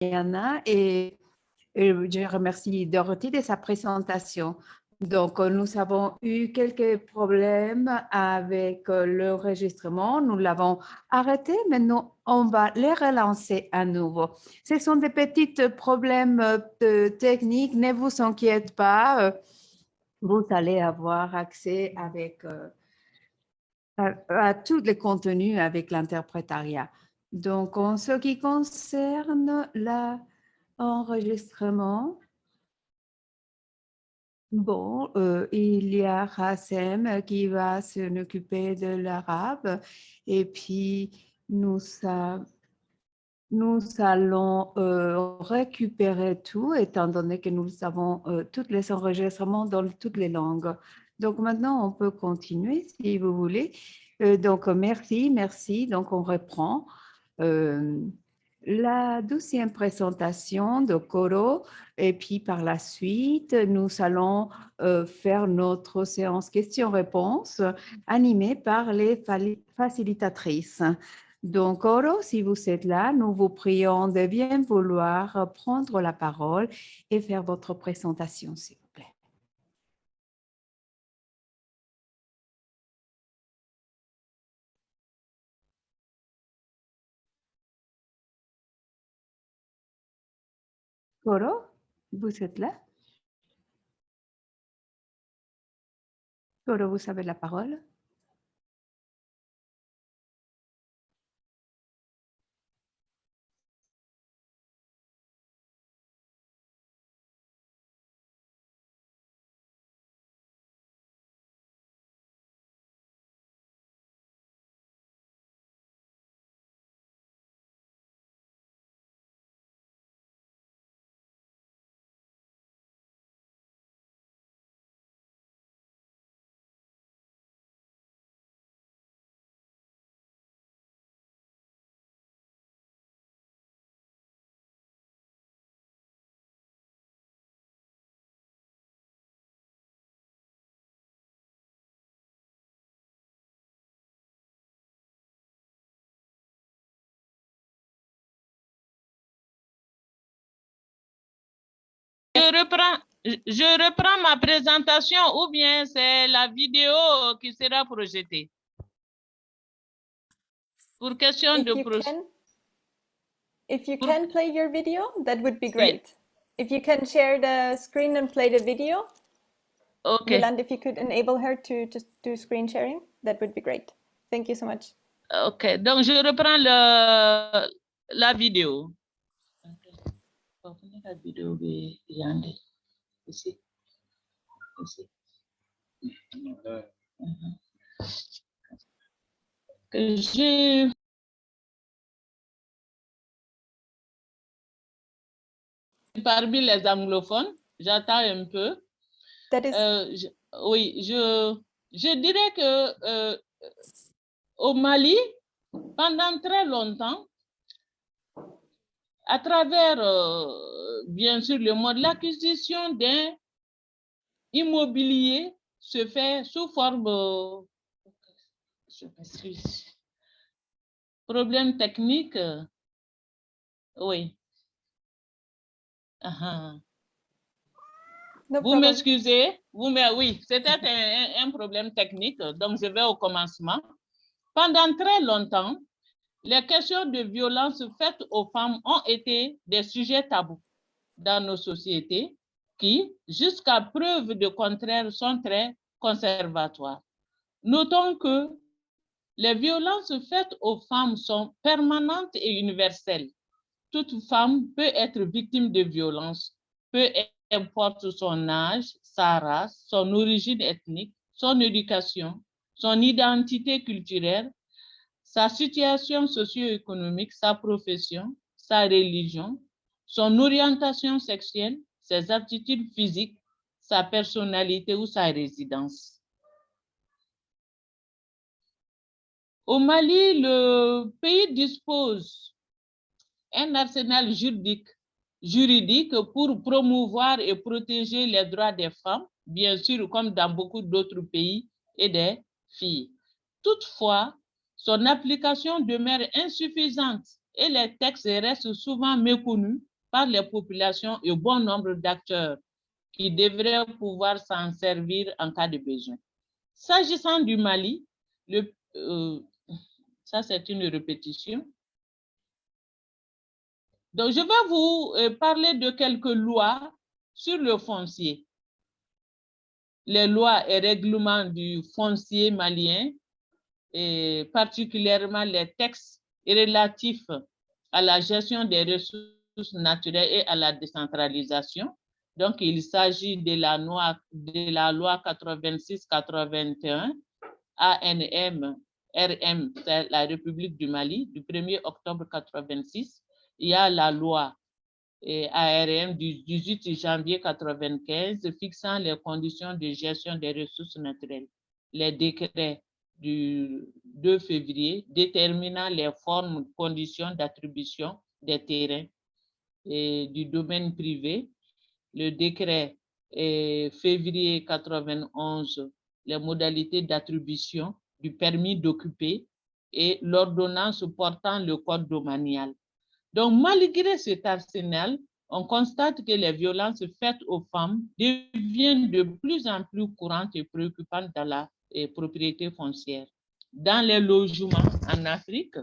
Mariana et je remercie Dorothy de sa présentation. Donc, nous avons eu quelques problèmes avec l'enregistrement. Nous l'avons arrêté. Maintenant, on va les relancer à nouveau. Ce sont des petits problèmes techniques. Ne vous inquiétez pas. Vous allez avoir accès à tous les contenus avec l'interprétariat. Donc, en ce qui concerne l'enregistrement, bon, il y a Hassem qui va s'en occuper de l'arabe et puis nous allons récupérer tout étant donné que nous avons tous les enregistrements dans toutes les langues. Donc maintenant, on peut continuer si vous voulez. Donc merci. Donc on reprend. La 12e présentation de Coro et puis par la suite, nous allons faire notre séance questions-réponses animée par les facilitatrices. Donc, Coro, si vous êtes là, nous vous prions de bien vouloir prendre la parole et faire votre présentation, s'il vous plaît. Coro, vous êtes là? Coro, vous avez la parole. Je reprends ma présentation ou bien c'est la vidéo qui sera projetée? Pour question de procédure. If you can play your video, that would be great. If you can share the screen and play the video, okay. Yolande, if you could enable her to just do screen sharing, that would be great. Thank you so much. Ok, donc je reprends la vidéo. La vidéo ici. Que j'ai parmi les anglophones, j'attends un peu. Oui, je dirais que au Mali, pendant très longtemps, à travers, bien sûr, le mode, l'acquisition d'un immobilier se fait sous forme, je m'excuse, problème technique, oui. Vous m'excusez, oui, c'était un problème technique, donc je vais au commencement. Pendant très longtemps, les questions de violence faites aux femmes ont été des sujets tabous dans nos sociétés qui, jusqu'à preuve de contraire, sont très conservatoires. Notons que les violences faites aux femmes sont permanentes et universelles. Toute femme peut être victime de violences, peu importe son âge, sa race, son origine ethnique, son éducation, son identité culturelle, sa situation socio-économique, sa profession, sa religion, son orientation sexuelle, ses aptitudes physiques, sa personnalité ou sa résidence. Au Mali, le pays dispose d'un arsenal juridique pour promouvoir et protéger les droits des femmes, bien sûr, comme dans beaucoup d'autres pays, et des filles. Toutefois, son application demeure insuffisante et les textes restent souvent méconnus par les populations et bon nombre d'acteurs qui devraient pouvoir s'en servir en cas de besoin. S'agissant du Mali, ça c'est une répétition. Donc, je vais vous parler de quelques lois sur le foncier. Les lois et règlements du foncier malien, et particulièrement les textes relatifs à la gestion des ressources naturelles et à la décentralisation. Donc, il s'agit de la loi 86-81 ANM RM, c'est la République du Mali, du 1er octobre 86. Il y a la loi ARM du 18 janvier 95 fixant les conditions de gestion des ressources naturelles. Les décrets du 2 février déterminant les formes, conditions d'attribution des terrains et du domaine privé. Le décret février 91, les modalités d'attribution du permis d'occuper et l'ordonnance portant le code domanial. Donc, malgré cet arsenal, on constate que les violences faites aux femmes deviennent de plus en plus courantes et préoccupantes dans la propriété foncière. Dans les logements en Afrique,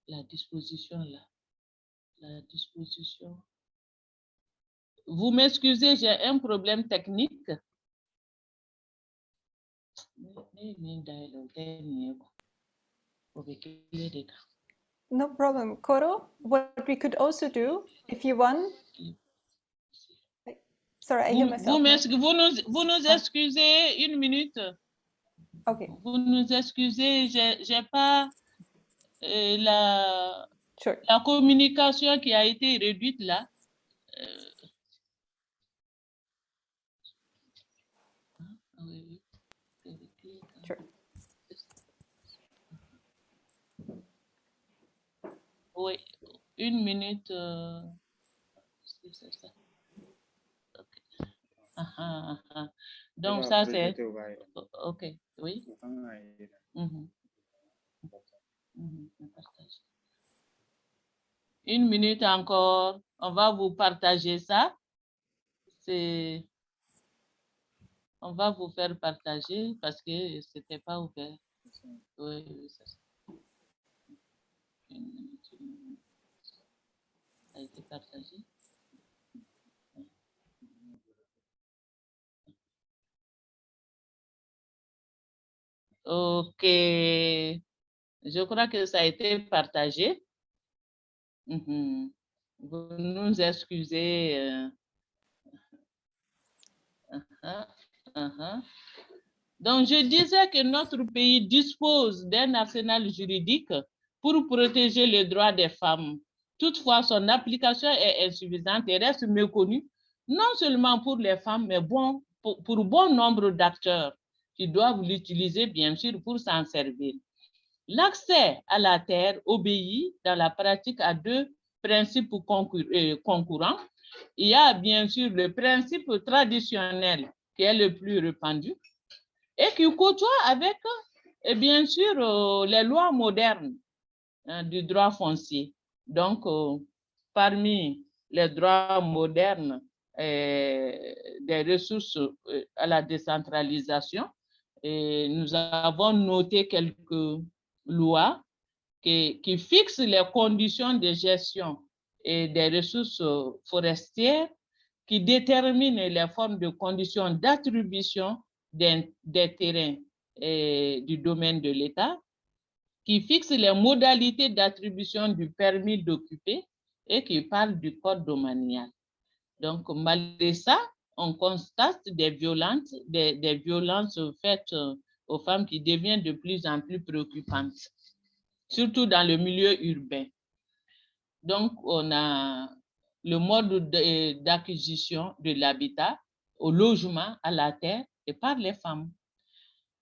la disposition là, la disposition. Vous m'excusez, j'ai un problème technique. No problem. Koro, what we could also do, if you want. Sorry, I hear myself. Vous nous excusez une minute. Okay. Vous nous excusez, j'ai pas la communication qui a été réduite là. Sure. Oui, une minute. Okay. Donc, ça c'est... OK, oui. Une minute encore. On va vous partager ça. On va vous faire partager parce que ce n'était pas ouvert. Oui, c'est ça. Une minute. Ça a été partagé. OK. Je crois que ça a été partagé. Vous nous excusez. Donc, je disais que notre pays dispose d'un arsenal juridique pour protéger les droits des femmes. Toutefois, son application est insuffisante et reste méconnue, non seulement pour les femmes, mais pour bon nombre d'acteurs qui doivent l'utiliser, bien sûr, pour s'en servir. L'accès à la terre obéit dans la pratique à deux principes concurrents. Il y a bien sûr le principe traditionnel qui est le plus répandu et qui côtoie avec, et bien sûr, les lois modernes du droit foncier. Donc, parmi les droits modernes des ressources à la décentralisation, nous avons noté quelques lois qui fixent les conditions de gestion et des ressources forestières, qui déterminent les formes de conditions d'attribution des terrains du domaine de l'État, qui fixe les modalités d'attribution du permis d'occuper et qui parle du code domanial. Donc, malgré ça, on constate des violences faites aux femmes qui deviennent de plus en plus préoccupantes, surtout dans le milieu urbain. Donc, on a le mode d'acquisition de l'habitat au logement, à la terre et par les femmes.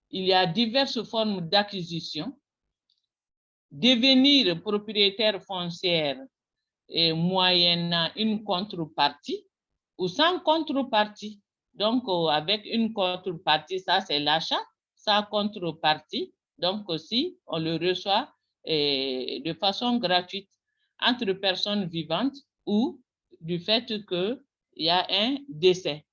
Il y a diverses formes d'acquisition. Devenir propriétaire foncière et moyennant une contrepartie, ou sans contrepartie. Donc, avec une contrepartie, ça c'est l'achat, sans contrepartie. Donc, aussi, on le reçoit de façon gratuite entre personnes vivantes ou du fait qu'il y a un décès.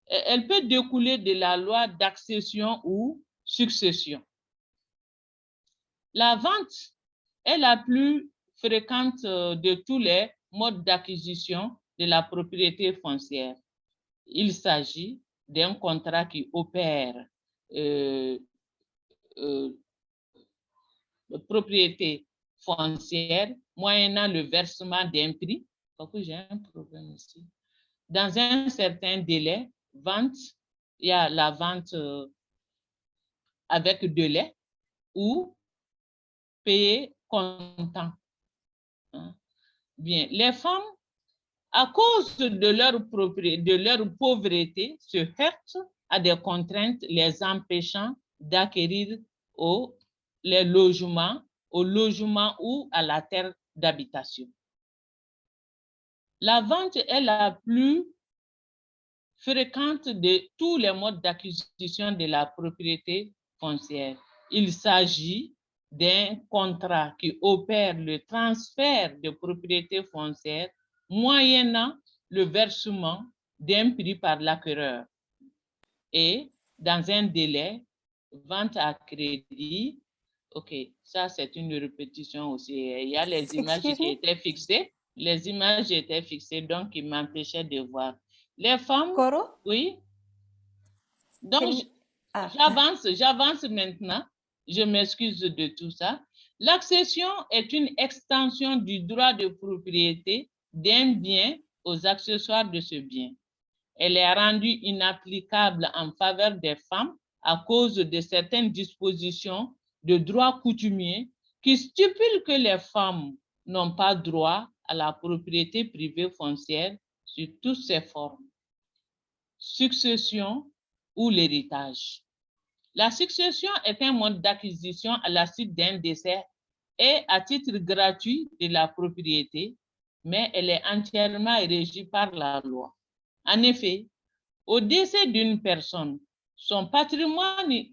Elle peut découler de la loi d'accession ou succession. La vente est la plus fréquente de tous les modes d'acquisition de la propriété foncière. Il s'agit d'un contrat qui opère propriété foncière moyennant le versement d'un prix. J'ai un problème ici. Dans un certain délai, vente, il y a la vente avec délai ou payer comptant. Bien, les femmes, à cause de leur pauvreté, se heurtent à des contraintes les empêchant d'acquérir les logements, au logement ou à la terre d'habitation. La vente est la plus fréquente de tous les modes d'acquisition de la propriété foncière. Il s'agit d'un contrat qui opère le transfert de propriété foncière moyennant le versement d'un prix par l'acquéreur et dans un délai, vente à crédit. OK, ça c'est une répétition aussi. Il y a les images qui étaient fixées. Les images étaient fixées, donc ils m'empêchaient de voir. Les femmes, Coro? oui. Donc, j'avance maintenant. Je m'excuse de tout ça. L'accession est une extension du droit de propriété d'un bien aux accessoires de ce bien. Elle est rendue inapplicable en faveur des femmes à cause de certaines dispositions de droit coutumier qui stipulent que les femmes n'ont pas droit à la propriété privée foncière sous toutes ses formes. Succession ou l'héritage. La succession est un mode d'acquisition à la suite d'un décès et à titre gratuit de la propriété, mais elle est entièrement régie par la loi. En effet, au décès d'une personne, son patrimoine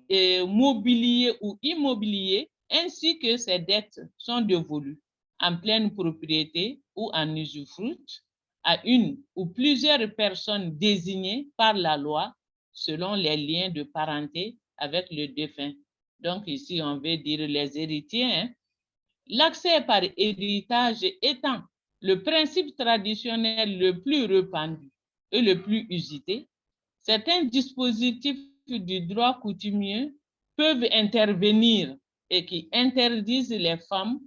mobilier ou immobilier ainsi que ses dettes sont dévolus en pleine propriété ou en usufruit à une ou plusieurs personnes désignées par la loi selon les liens de parenté avec le défunt. Donc ici, on veut dire les héritiers. Hein? L'accès par héritage étant le principe traditionnel le plus répandu et le plus usité, certains dispositifs du droit coutumier peuvent intervenir et qui interdisent les femmes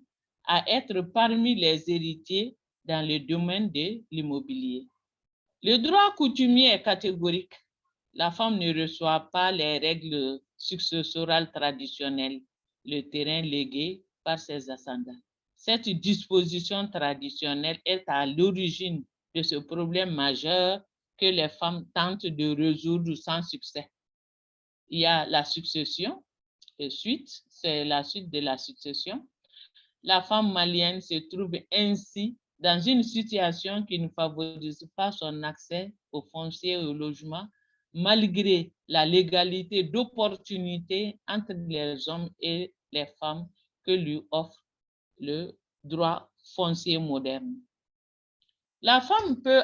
à être parmi les héritiers dans le domaine de l'immobilier. Le droit coutumier est catégorique. La femme ne reçoit pas les règles successorales traditionnelles, le terrain légué par ses ascendants. Cette disposition traditionnelle est à l'origine de ce problème majeur que les femmes tentent de résoudre sans succès. Il y a la succession, c'est la suite de la succession. La femme malienne se trouve ainsi dans une situation qui ne favorise pas son accès au foncier et au logement, malgré la légalité d'opportunité entre les hommes et les femmes que lui offre le droit foncier moderne. La femme peut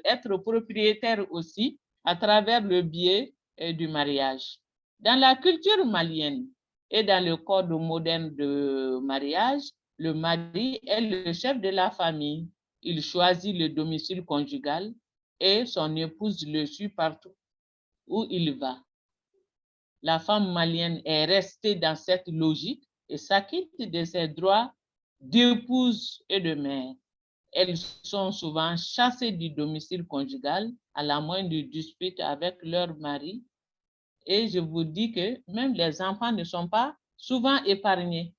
être propriétaire aussi à travers le biais du mariage. Dans la culture malienne et dans le code moderne de mariage, le mari est le chef de la famille. Il choisit le domicile conjugal et son épouse le suit partout où il va. La femme malienne est restée dans cette logique et s'acquitte de ses droits d'épouse et de mère. Elles sont souvent chassées du domicile conjugal à la moindre dispute avec leur mari. Et je vous dis que même les enfants ne sont pas souvent épargnés.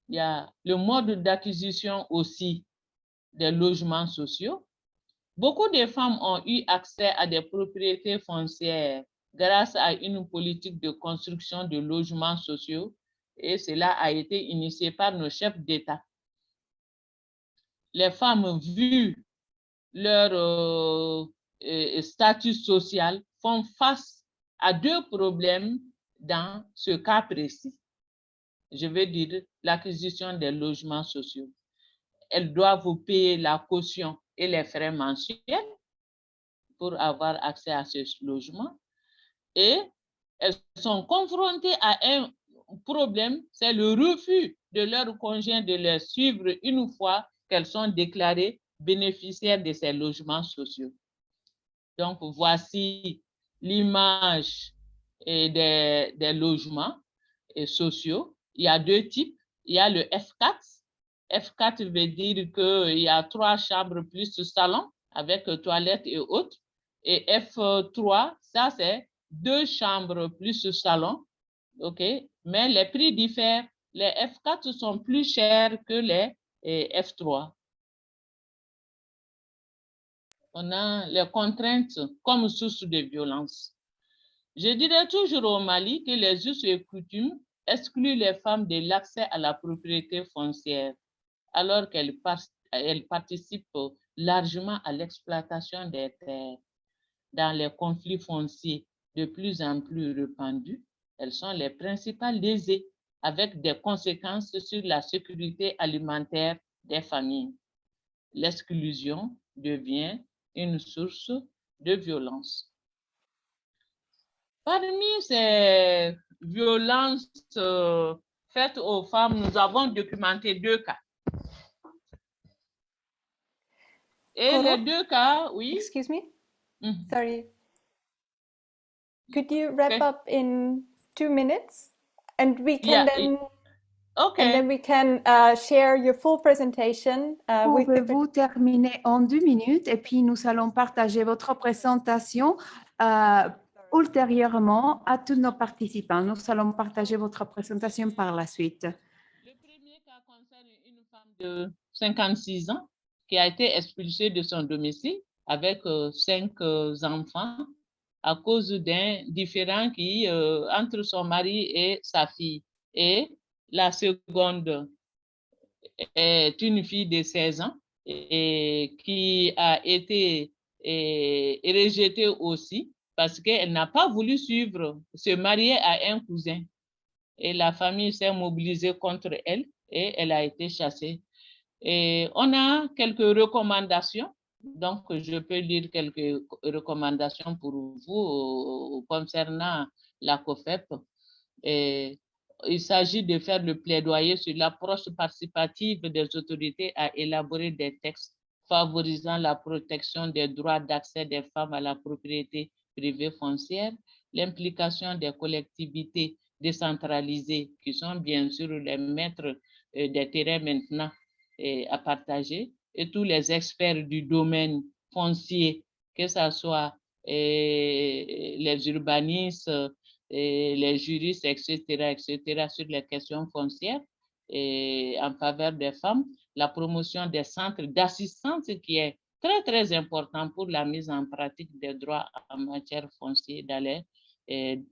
Il y a le mode d'acquisition aussi des logements sociaux. Beaucoup de femmes ont eu accès à des propriétés foncières grâce à une politique de construction de logements sociaux et cela a été initié par nos chefs d'État. les femmes, vu leur statut social, font face à deux problèmes dans ce cas précis. Je veux dire l'acquisition des logements sociaux. Elles doivent payer la caution et les frais mensuels pour avoir accès à ce logement. Et elles sont confrontées à un problème, c'est le refus de leur conjoint de les suivre une fois qu'elles sont déclarées bénéficiaires de ces logements sociaux. Donc, voici l'image des logements sociaux. Il y a deux types. Il y a le F4. F4 veut dire qu'il y a 3 chambres plus salon avec toilettes et autres. Et F3, ça c'est 2 chambres plus salon. OK? Mais les prix diffèrent. Les F4 sont plus chers que les F3. On a les contraintes comme source de violence. Je dirais toujours au Mali que les us et coutumes excluent les femmes de l'accès à la propriété foncière, alors qu'elles participent largement à l'exploitation des terres. Dans les conflits fonciers de plus en plus répandus, elles sont les principales lésées, avec des conséquences sur la sécurité alimentaire des familles. L'exclusion devient une source de violence. Parmi ces violences faites aux femmes, nous avons documenté 2 cas. Et Koro? les 2 cas, oui. Excuse me? Sorry. Could you wrap up in 2 minutes? And we can then... Okay. And then we can share your full presentation with the... Pouvez-vous terminer en 2 minutes et puis nous allons partager votre présentation ultérieurement à tous nos participants. Nous allons partager votre présentation par la suite. Le premier cas concerne une femme de 56 ans qui a été expulsée de son domicile avec 5 enfants à cause d'un différend entre son mari et sa fille. Et la seconde est une fille de 16 ans et qui a été rejetée aussi parce qu'elle n'a pas voulu se marier à un cousin. Et la famille s'est mobilisée contre elle et elle a été chassée. Et on a quelques recommandations. Donc, je peux lire quelques recommandations pour vous concernant la COFEP. Et il s'agit de faire le plaidoyer sur l'approche participative des autorités à élaborer des textes favorisant la protection des droits d'accès des femmes à la propriété privée foncière, l'implication des collectivités décentralisées qui sont bien sûr les maîtres des terrains maintenant à partager, et tous les experts du domaine foncier, que ce soit les urbanistes, les juristes, etc., sur les questions foncières et en faveur des femmes, la promotion des centres d'assistance qui est très, très important pour la mise en pratique des droits en matière foncière dans les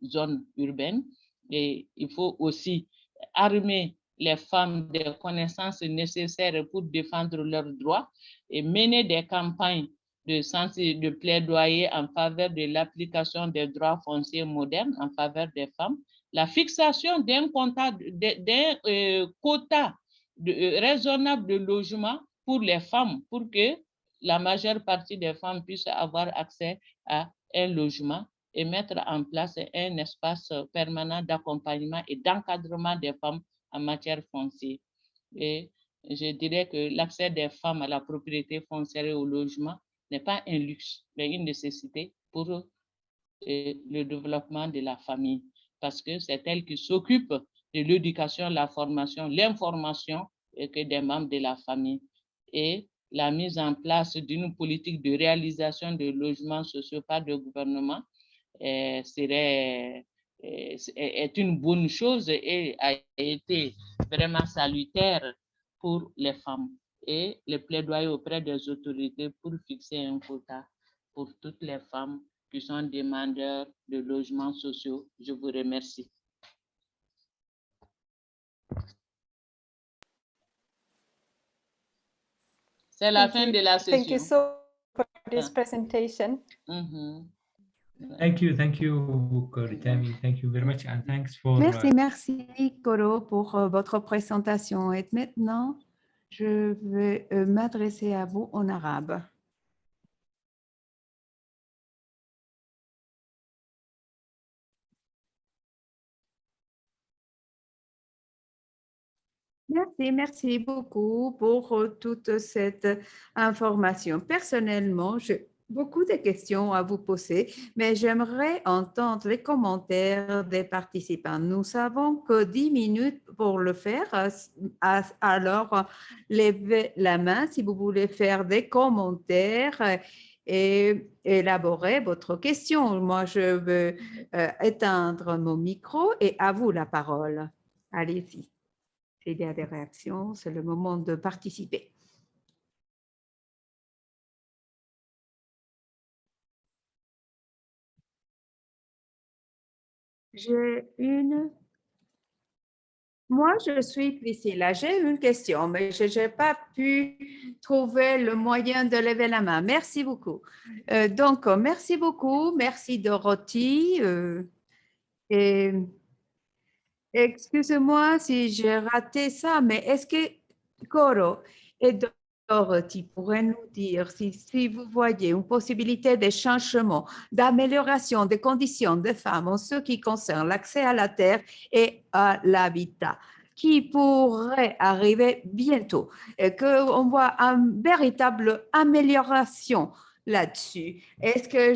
zones urbaines. Et il faut aussi armer les femmes des connaissances nécessaires pour défendre leurs droits et mener des campagnes de plaidoyer en faveur de l'application des droits fonciers modernes en faveur des femmes, la fixation d'un quota raisonnable de logement pour les femmes, pour que la majeure partie des femmes puissent avoir accès à un logement et mettre en place un espace permanent d'accompagnement et d'encadrement des femmes en matière foncière. Et je dirais que l'accès des femmes à la propriété foncière et au logement n'est pas un luxe, mais une nécessité pour le développement de la famille, parce que c'est elle qui s'occupe de l'éducation, la formation, l'information que des membres de la famille. Et la mise en place d'une politique de réalisation de logements sociaux par le gouvernement est une bonne chose et a été vraiment salutaire pour les femmes. Et le plaidoyer auprès des autorités pour fixer un quota pour toutes les femmes qui sont demandeurs de logements sociaux. Je vous remercie. C'est la fin de la Thank you session. so much for this presentation. Mhm. Thank you, Koritami. Thank you very much, and thanks for. Merci, Koro, pour votre présentation. Et maintenant, je vais m'adresser à vous en arabe. Merci beaucoup pour toute cette information. Personnellement, j'ai beaucoup de questions à vous poser, mais j'aimerais entendre les commentaires des participants. Nous savons que 10 minutes pour le faire, alors levez la main si vous voulez faire des commentaires et élaborer votre question. Moi, je veux éteindre mon micro et à vous la parole. Allez-y. S'il y a des réactions, c'est le moment de participer. Moi, je suis Priscilla. J'ai une question, mais je n'ai pas pu trouver le moyen de lever la main. Merci beaucoup. Donc, merci beaucoup. Merci, Dorothy. Et excusez-moi si j'ai raté ça, mais est-ce que Coro et Dorothy pourraient nous dire si vous voyez une possibilité de changement, d'amélioration des conditions des femmes en ce qui concerne l'accès à la terre et à l'habitat, qui pourrait arriver bientôt, et qu'on voit une véritable amélioration là-dessus. Est-ce que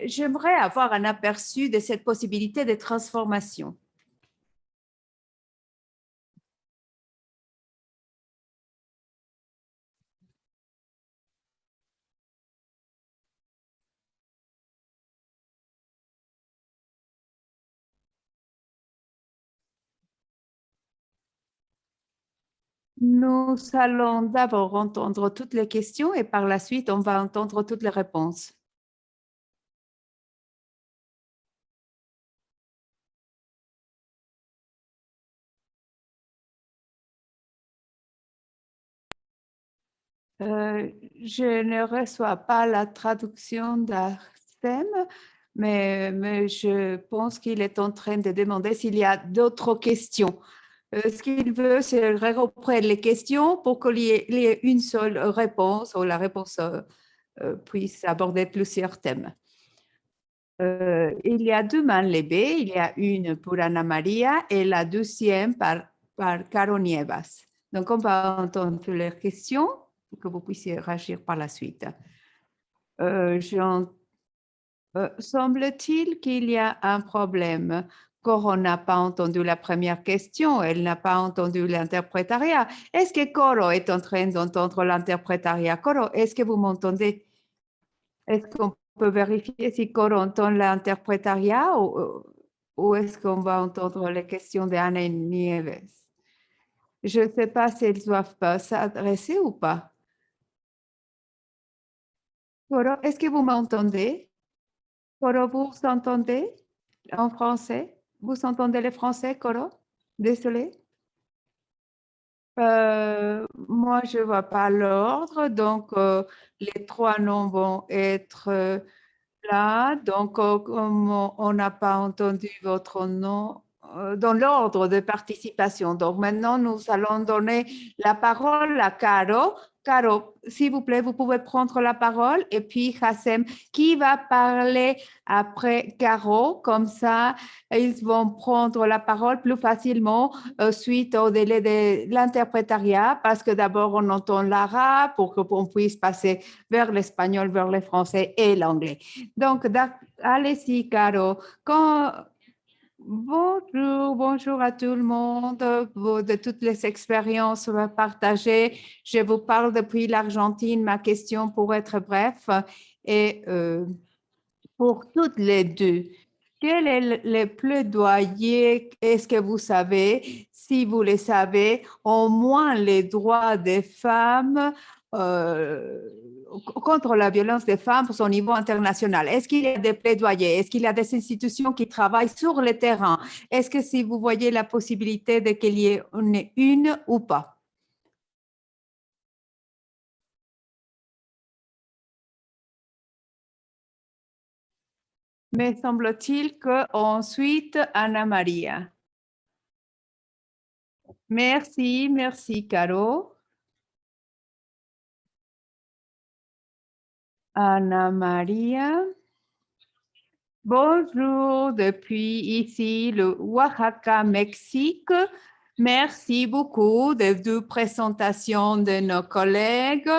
j'aimerais avoir un aperçu de cette possibilité de transformation? Nous allons d'abord entendre toutes les questions et par la suite, on va entendre toutes les réponses. Je ne reçois pas la traduction d'Arsène, mais je pense qu'il est en train de demander s'il y a d'autres questions. Ce qu'il veut, c'est reprendre les questions pour qu'il y ait une seule réponse ou la réponse puisse aborder plusieurs thèmes. Il y a deux mains levées. Il y a une pour Anna Maria et la deuxième par Caro Nievas. Donc, on va entendre les questions pour que vous puissiez réagir par la suite. Semble-t-il qu'il y a un problème. Coro n'a pas entendu la première question, elle n'a pas entendu l'interprétariat. Est-ce que Coro est en train d'entendre l'interprétariat? Coro, est-ce que vous m'entendez? Est-ce qu'on peut vérifier si Coro entend l'interprétariat ou est-ce qu'on va entendre les questions d'Anna Nieves? Je ne sais pas s'ils doivent pas s'adresser ou pas. Coro, est-ce que vous m'entendez? Coro, vous entendez en français? Vous entendez le français, Coro? Désolé. Moi, je ne vois pas l'ordre, donc les trois noms vont être là. Donc, comme on n'a pas entendu votre nom dans l'ordre de participation. Donc, maintenant, nous allons donner la parole à Caro. Caro, s'il vous plaît, vous pouvez prendre la parole. Et puis, Hassem, qui va parler après Caro? Comme ça, ils vont prendre la parole plus facilement suite au délai de l'interprétariat, parce que d'abord, on entend l'arabe pour qu'on puisse passer vers l'espagnol, vers le français et l'anglais. Donc, allez-y, Caro. Bonjour à tout le monde, de toutes les expériences partagées. Je vous parle depuis l'Argentine. Ma question pour être bref et pour toutes les deux. Quel est le plaidoyer? Est-ce que vous savez, si vous le savez, au moins les droits des femmes contre la violence des femmes au niveau international? Est-ce qu'il y a des plaidoyers? Est-ce qu'il y a des institutions qui travaillent sur le terrain? Est-ce que si vous voyez la possibilité de qu'il y ait une ou pas? Me semble-t-il qu'ensuite, Anna Maria. Merci, merci, Caro. Anna Maria. Bonjour depuis ici, le Oaxaca, Mexique. Merci beaucoup des deux présentations de nos collègues.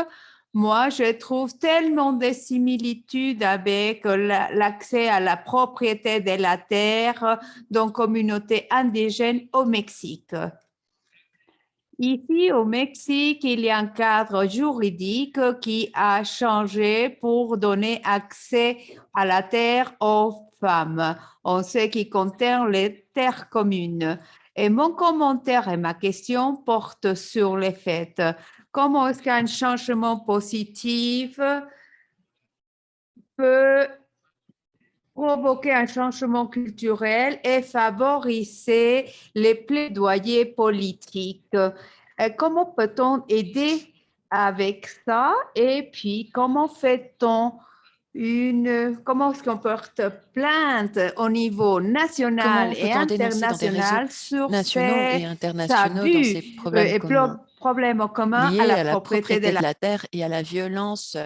Moi, je trouve tellement de similitudes avec l'accès à la propriété de la terre dans communautés indigènes au Mexique. Ici, au Mexique, il y a un cadre juridique qui a changé pour donner accès à la terre aux femmes en ce qui concerne les terres communes. Et mon commentaire et ma question portent sur les faits. Comment est-ce qu'un changement positif peut provoquer un changement culturel et favoriser les plaidoyers politiques? Comment peut-on aider avec ça? Et puis, comment fait-on comment est-ce qu'on porte plainte au niveau national Comment et peut-on dénoncer dans des réseaux international sur nationaux et ces internationaux dans ces abus problèmes et communs problèmes communs à liés la à la propriété de propriété de la la terre et à la violence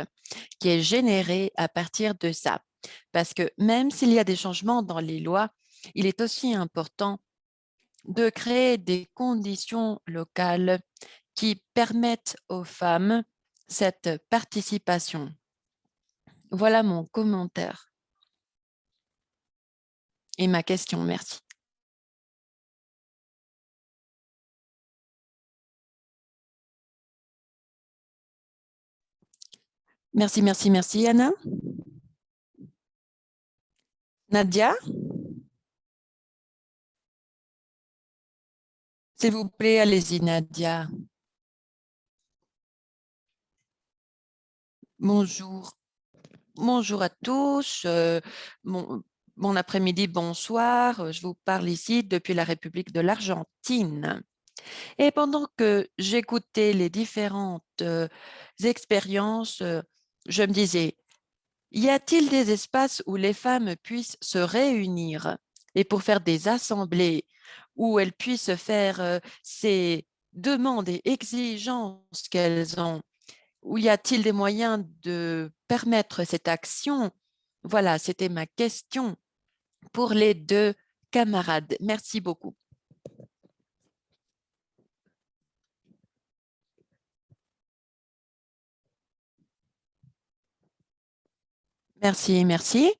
qui est générée à partir de ça? Parce que même s'il y a des changements dans les lois, il est aussi important de créer des conditions locales qui permettent aux femmes cette participation. Voilà mon commentaire et ma question. Merci. Merci, merci, merci, Anna. Nadia? S'il vous plaît, allez-y, Nadia. Bonjour. Bonjour à tous. Bon après-midi, bonsoir. Je vous parle ici depuis la République de l'Argentine. Et pendant que j'écoutais les différentes expériences, je me disais, y a-t-il des espaces où les femmes puissent se réunir et pour faire des assemblées où elles puissent faire ces demandes et exigences qu'elles ont? Où y a-t-il des moyens de permettre cette action? Voilà, c'était ma question pour les deux camarades. Merci beaucoup. Merci, merci.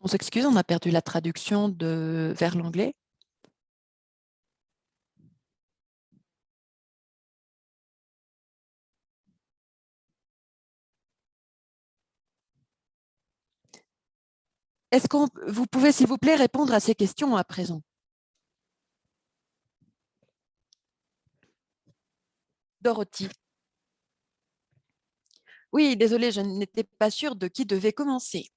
On s'excuse, on a perdu la traduction vers l'anglais. Est-ce que vous pouvez, s'il vous plaît, répondre à ces questions à présent? Dorothy. Oui, désolée, je n'étais pas sûre de qui devait commencer.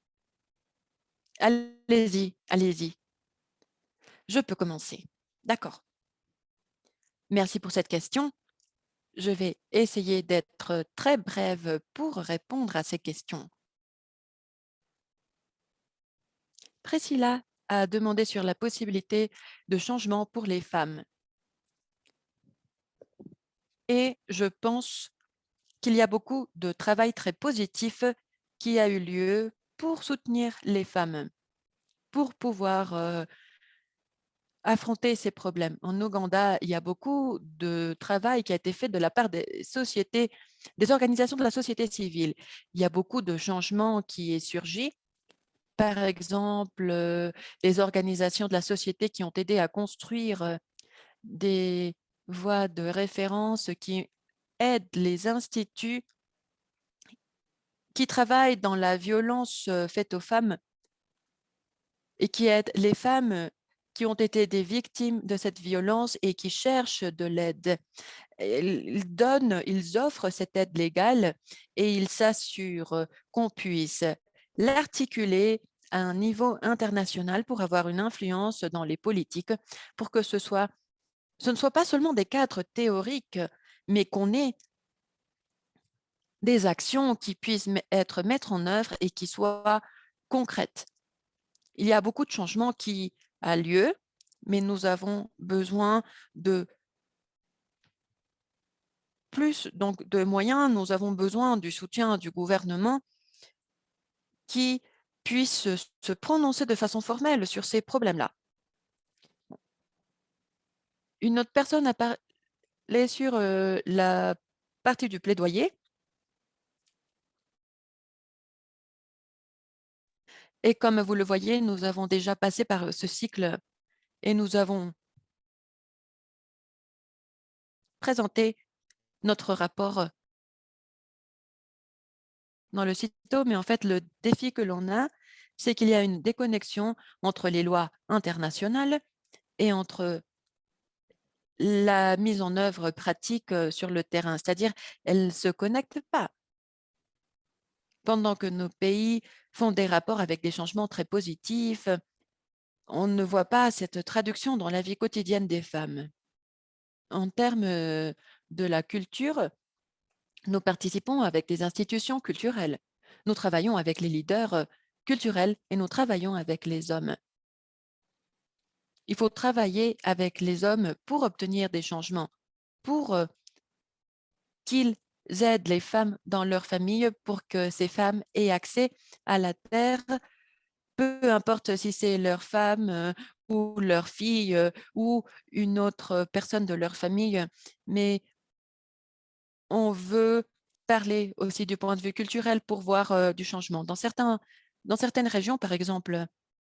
Allez-y, allez-y. Je peux commencer. D'accord. Merci pour cette question. Je vais essayer d'être très brève pour répondre à ces questions. Priscilla a demandé sur la possibilité de changement pour les femmes. Et je pense qu'il y a beaucoup de travail très positif qui a eu lieu pour soutenir les femmes, pour pouvoir affronter ces problèmes. En Ouganda, il y a beaucoup de travail qui a été fait de la part des sociétés, des organisations de la société civile. Il y a beaucoup de changements qui est surgi. Par exemple, les organisations de la société qui ont aidé à construire des voies de référence qui aident les instituts qui travaillent dans la violence faite aux femmes et qui aident les femmes qui ont été des victimes de cette violence et qui cherchent de l'aide. Ils offrent cette aide légale et ils s'assurent qu'on puisse l'articuler à un niveau international pour avoir une influence dans les politiques, pour que ce ne soit pas seulement des cadres théoriques, mais qu'on ait des actions qui puissent être mises en œuvre et qui soient concrètes. Il y a beaucoup de changements qui ont lieu, mais nous avons besoin de plus donc, de moyens, nous avons besoin du soutien du gouvernement qui puisse se prononcer de façon formelle sur ces problèmes-là. Une autre personne a parlé sur la partie du plaidoyer. Et comme vous le voyez, nous avons déjà passé par ce cycle et nous avons présenté notre rapport dans le CITO, mais en fait, le défi que l'on a, c'est qu'il y a une déconnexion entre les lois internationales et entre la mise en œuvre pratique sur le terrain, c'est-à-dire elles ne se connectent pas. Pendant que nos pays font des rapports avec des changements très positifs, on ne voit pas cette traduction dans la vie quotidienne des femmes. En termes de la culture, nous participons avec des institutions culturelles. Nous travaillons avec les leaders culturels et nous travaillons avec les hommes. Il faut travailler avec les hommes pour obtenir des changements, pour qu'ils aident les femmes dans leur famille, pour que ces femmes aient accès à la terre, peu importe si c'est leur femme ou leur fille ou une autre personne de leur famille, mais on veut parler aussi du point de vue culturel pour voir du changement. Dans certaines régions, par exemple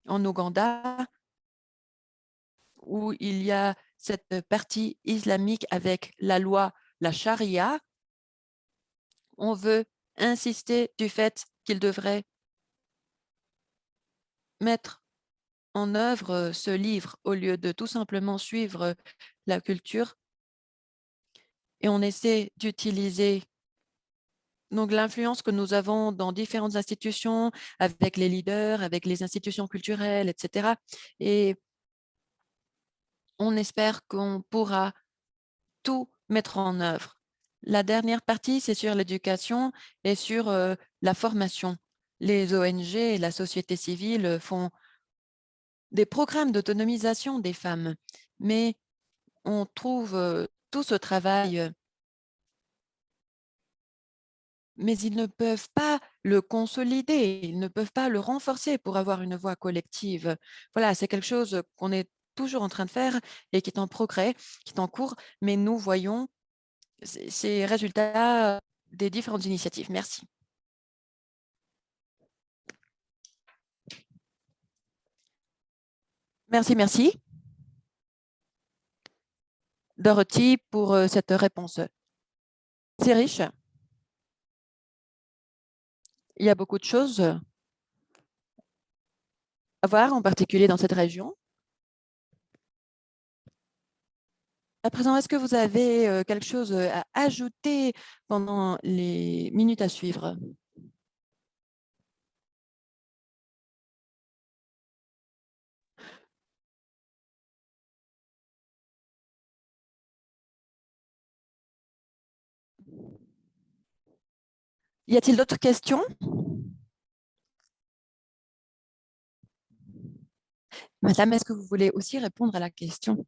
en Ouganda, où il y a cette partie islamique avec la loi, la charia, on veut insister du fait qu'ils devraient mettre en œuvre ce livre au lieu de tout simplement suivre la culture. Et on essaie d'utiliser donc l'influence que nous avons dans différentes institutions, avec les leaders, avec les institutions culturelles, etc. Et on espère qu'on pourra tout mettre en œuvre. La dernière partie, c'est sur l'éducation et sur la formation. Les ONG et la société civile font des programmes d'autonomisation des femmes, mais on trouve tout ce travail, mais ils ne peuvent pas le consolider, ils ne peuvent pas le renforcer pour avoir une voix collective. Voilà, c'est quelque chose qu'on est toujours en train de faire et qui est en progrès, qui est en cours, mais nous voyons ces résultats des différentes initiatives. Merci. Merci, merci. Dorothy, pour cette réponse. C'est riche. Il y a beaucoup de choses à voir, en particulier dans cette région. À présent, est-ce que vous avez quelque chose à ajouter pendant les minutes à suivre? Y a-t-il d'autres questions? Madame, est-ce que vous voulez aussi répondre à la question?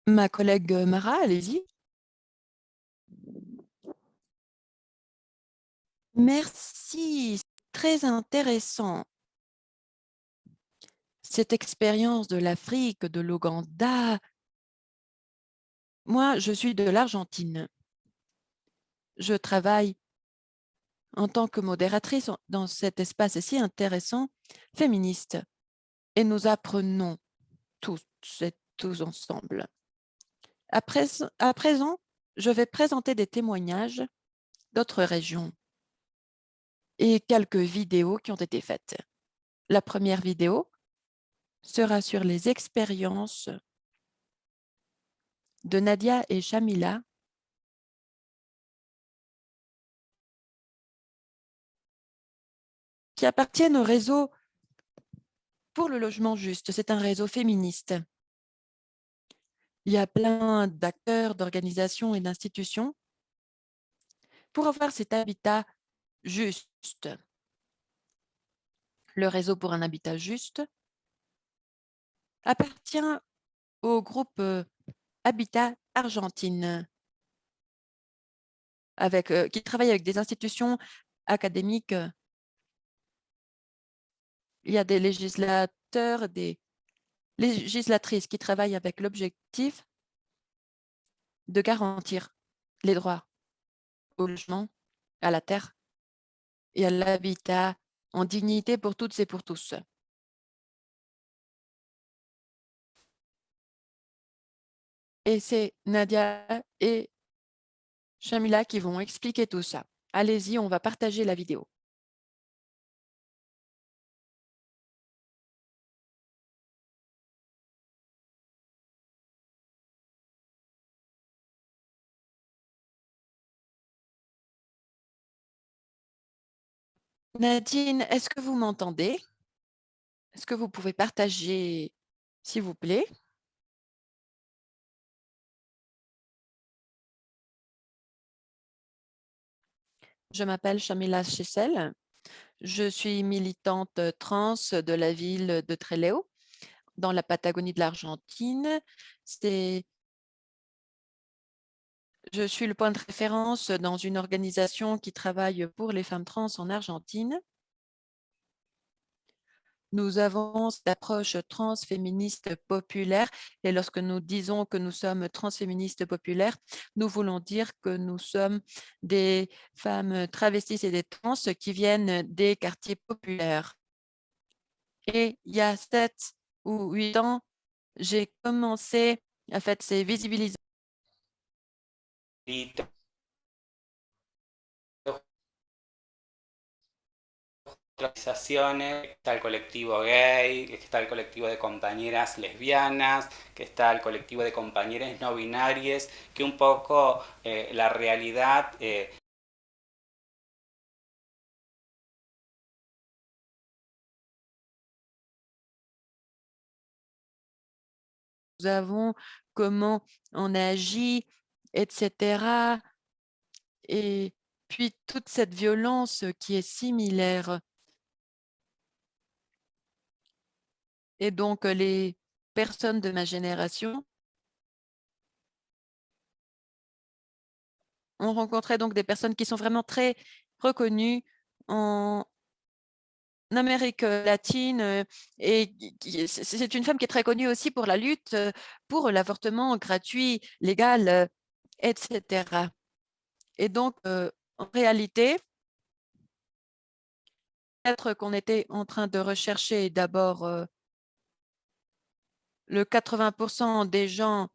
Ma collègue Mara, allez-y. Merci, c'est très intéressant. Cette expérience de l'Afrique, de l'Ouganda. Moi, je suis de l'Argentine. Je travaille en tant que modératrice dans cet espace si intéressant, féministe. Et nous apprenons tous ensemble. À présent, je vais présenter des témoignages d'autres régions et quelques vidéos qui ont été faites. La première vidéo sera sur les expériences de Nadia et Shamila qui appartiennent au réseau pour le logement juste. C'est un réseau féministe. Il y a plein d'acteurs, d'organisations et d'institutions pour avoir cet habitat juste. Le réseau pour un habitat juste appartient au groupe Habitat Argentine, qui travaille avec des institutions académiques. Il y a des législateurs, des législatrices qui travaillent avec l'objectif de garantir les droits au logement, à la terre et à l'habitat en dignité pour toutes et pour tous. Et c'est Nadia et Shamila qui vont expliquer tout ça. Allez-y, on va partager la vidéo. Nadine, est-ce que vous m'entendez? Est-ce que vous pouvez partager, s'il vous plaît? Je m'appelle Shamila Chessel. Je suis militante trans de la ville de Trelew, dans la Patagonie de l'Argentine. Je suis le point de référence dans une organisation qui travaille pour les femmes trans en Argentine. Nous avons cette approche transféministe populaire et lorsque nous disons que nous sommes transféministes populaires, nous voulons dire que nous sommes des femmes travestis et des trans qui viennent des quartiers populaires. Et il y a 7 ou 8 ans, j'ai commencé à faire ces visibilisations. Organizaciones, está el colectivo gay, que está el colectivo de compañeras lesbianas, que está el colectivo de compañeras no binarias, que un poco la realidad nous avons, comment on agit, etc. Et puis toute cette violence qui est similaire. Et donc les personnes de ma génération ont rencontré donc des personnes qui sont vraiment très reconnues en Amérique latine et c'est une femme qui est très connue aussi pour la lutte pour l'avortement gratuit, légal, etc. Et donc, en réalité, peut-être qu'on était en train de rechercher d'abord le 80% des gens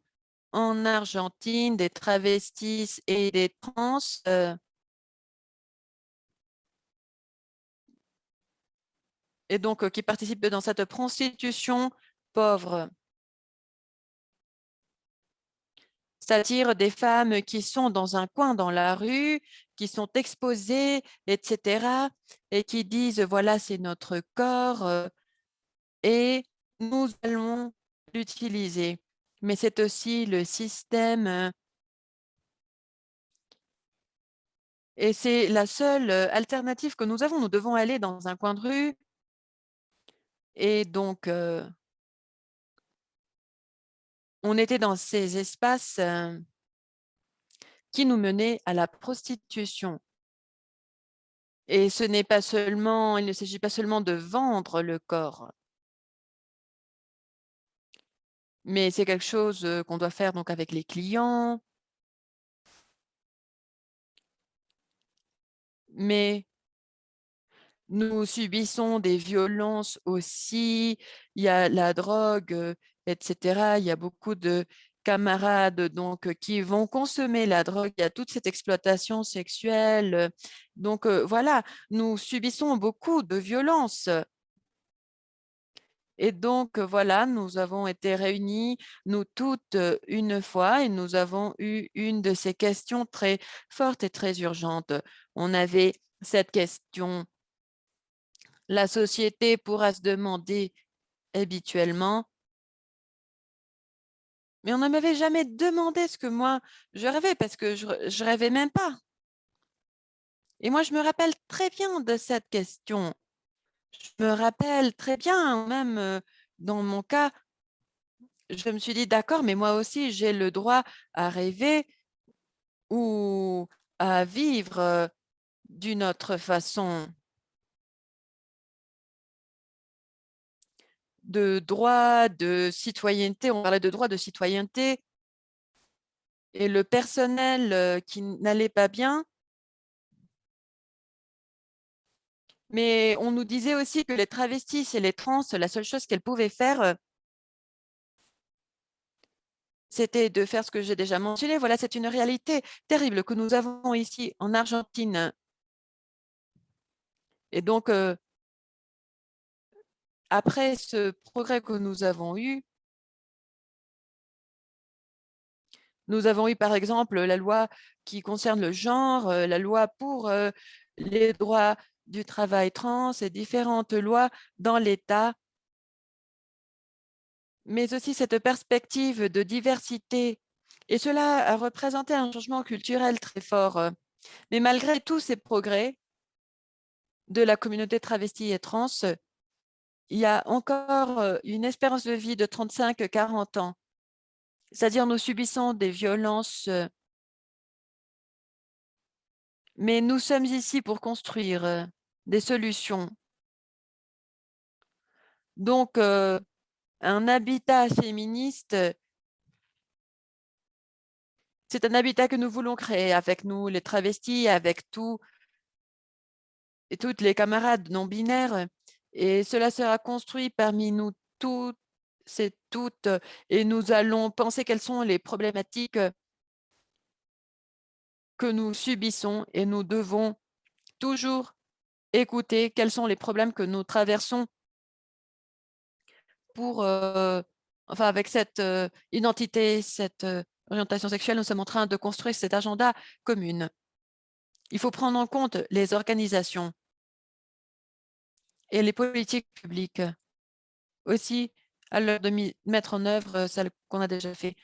en Argentine, des travestis et des trans, et donc qui participent dans cette prostitution pauvre. C'est-à-dire des femmes qui sont dans un coin dans la rue, qui sont exposées, etc. et qui disent, voilà, c'est notre corps et nous allons l'utiliser. Mais c'est aussi le système et c'est la seule alternative que nous avons. Nous devons aller dans un coin de rue et donc on était dans ces espaces qui nous menaient à la prostitution. Et ce n'est pas seulement, il ne s'agit pas seulement de vendre le corps, mais c'est quelque chose qu'on doit faire donc avec les clients. Mais nous subissons des violences aussi, il y a la drogue, etc. Il y a beaucoup de camarades donc qui vont consommer la drogue, il y a toute cette exploitation sexuelle. Donc voilà, nous subissons beaucoup de violences. Et donc voilà, nous avons été réunis, nous toutes, une fois et nous avons eu une de ces questions très fortes et très urgentes. On avait cette question: la société pourra se demander habituellement. Mais on ne m'avait jamais demandé ce que moi, je rêvais parce que je rêvais même pas. Et moi, je me rappelle très bien de cette question. Je me rappelle très bien, même dans mon cas, je me suis dit, d'accord, mais moi aussi, j'ai le droit à rêver ou à vivre d'une autre façon. De droit de citoyenneté, on parlait de droit de citoyenneté, et le personnel qui n'allait pas bien. Mais on nous disait aussi que les travestis et les trans, la seule chose qu'elles pouvaient faire, c'était de faire ce que j'ai déjà mentionné. Voilà, c'est une réalité terrible que nous avons ici en Argentine. Et donc, après ce progrès que nous avons eu par exemple la loi qui concerne le genre, la loi pour les droits du travail trans et différentes lois dans l'État, mais aussi cette perspective de diversité. Et cela a représenté un changement culturel très fort. Mais malgré tous ces progrès de la communauté travestie et trans, il y a encore une espérance de vie de 35-40 ans. C'est-à-dire nous subissons des violences, mais nous sommes ici pour construire des solutions. Donc, un habitat féministe, c'est un habitat que nous voulons créer avec nous, les travestis, avec tous et toutes les camarades non-binaires. Et cela sera construit parmi nous toutes et toutes. Et nous allons penser quelles sont les problématiques que nous subissons et nous devons toujours écouter quels sont les problèmes que nous traversons pour, enfin, avec cette identité, cette orientation sexuelle, nous sommes en train de construire cet agenda commun. Il faut prendre en compte les organisations et les politiques publiques aussi à l'heure de mettre en œuvre celles qu'on a déjà fait.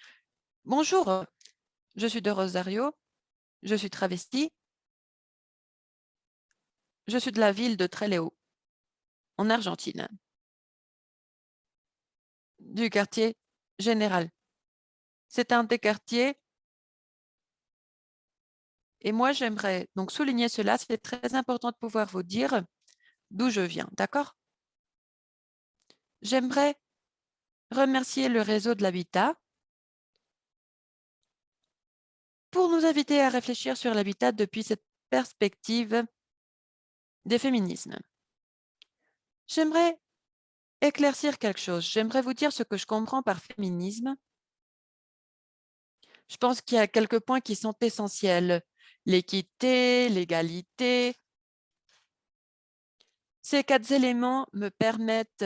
Bonjour, je suis de Rosario, je suis travestie, je suis de la ville de Trelew, en Argentine, du quartier général. C'est un des quartiers et moi j'aimerais donc souligner cela, c'est très important de pouvoir vous dire d'où je viens, d'accord? J'aimerais remercier le réseau de l'habitat pour nous inviter à réfléchir sur l'habitat depuis cette perspective des féminismes. J'aimerais éclaircir quelque chose. J'aimerais vous dire ce que je comprends par féminisme. Je pense qu'il y a quelques points qui sont essentiels. L'équité, l'égalité. Ces 4 éléments me permettent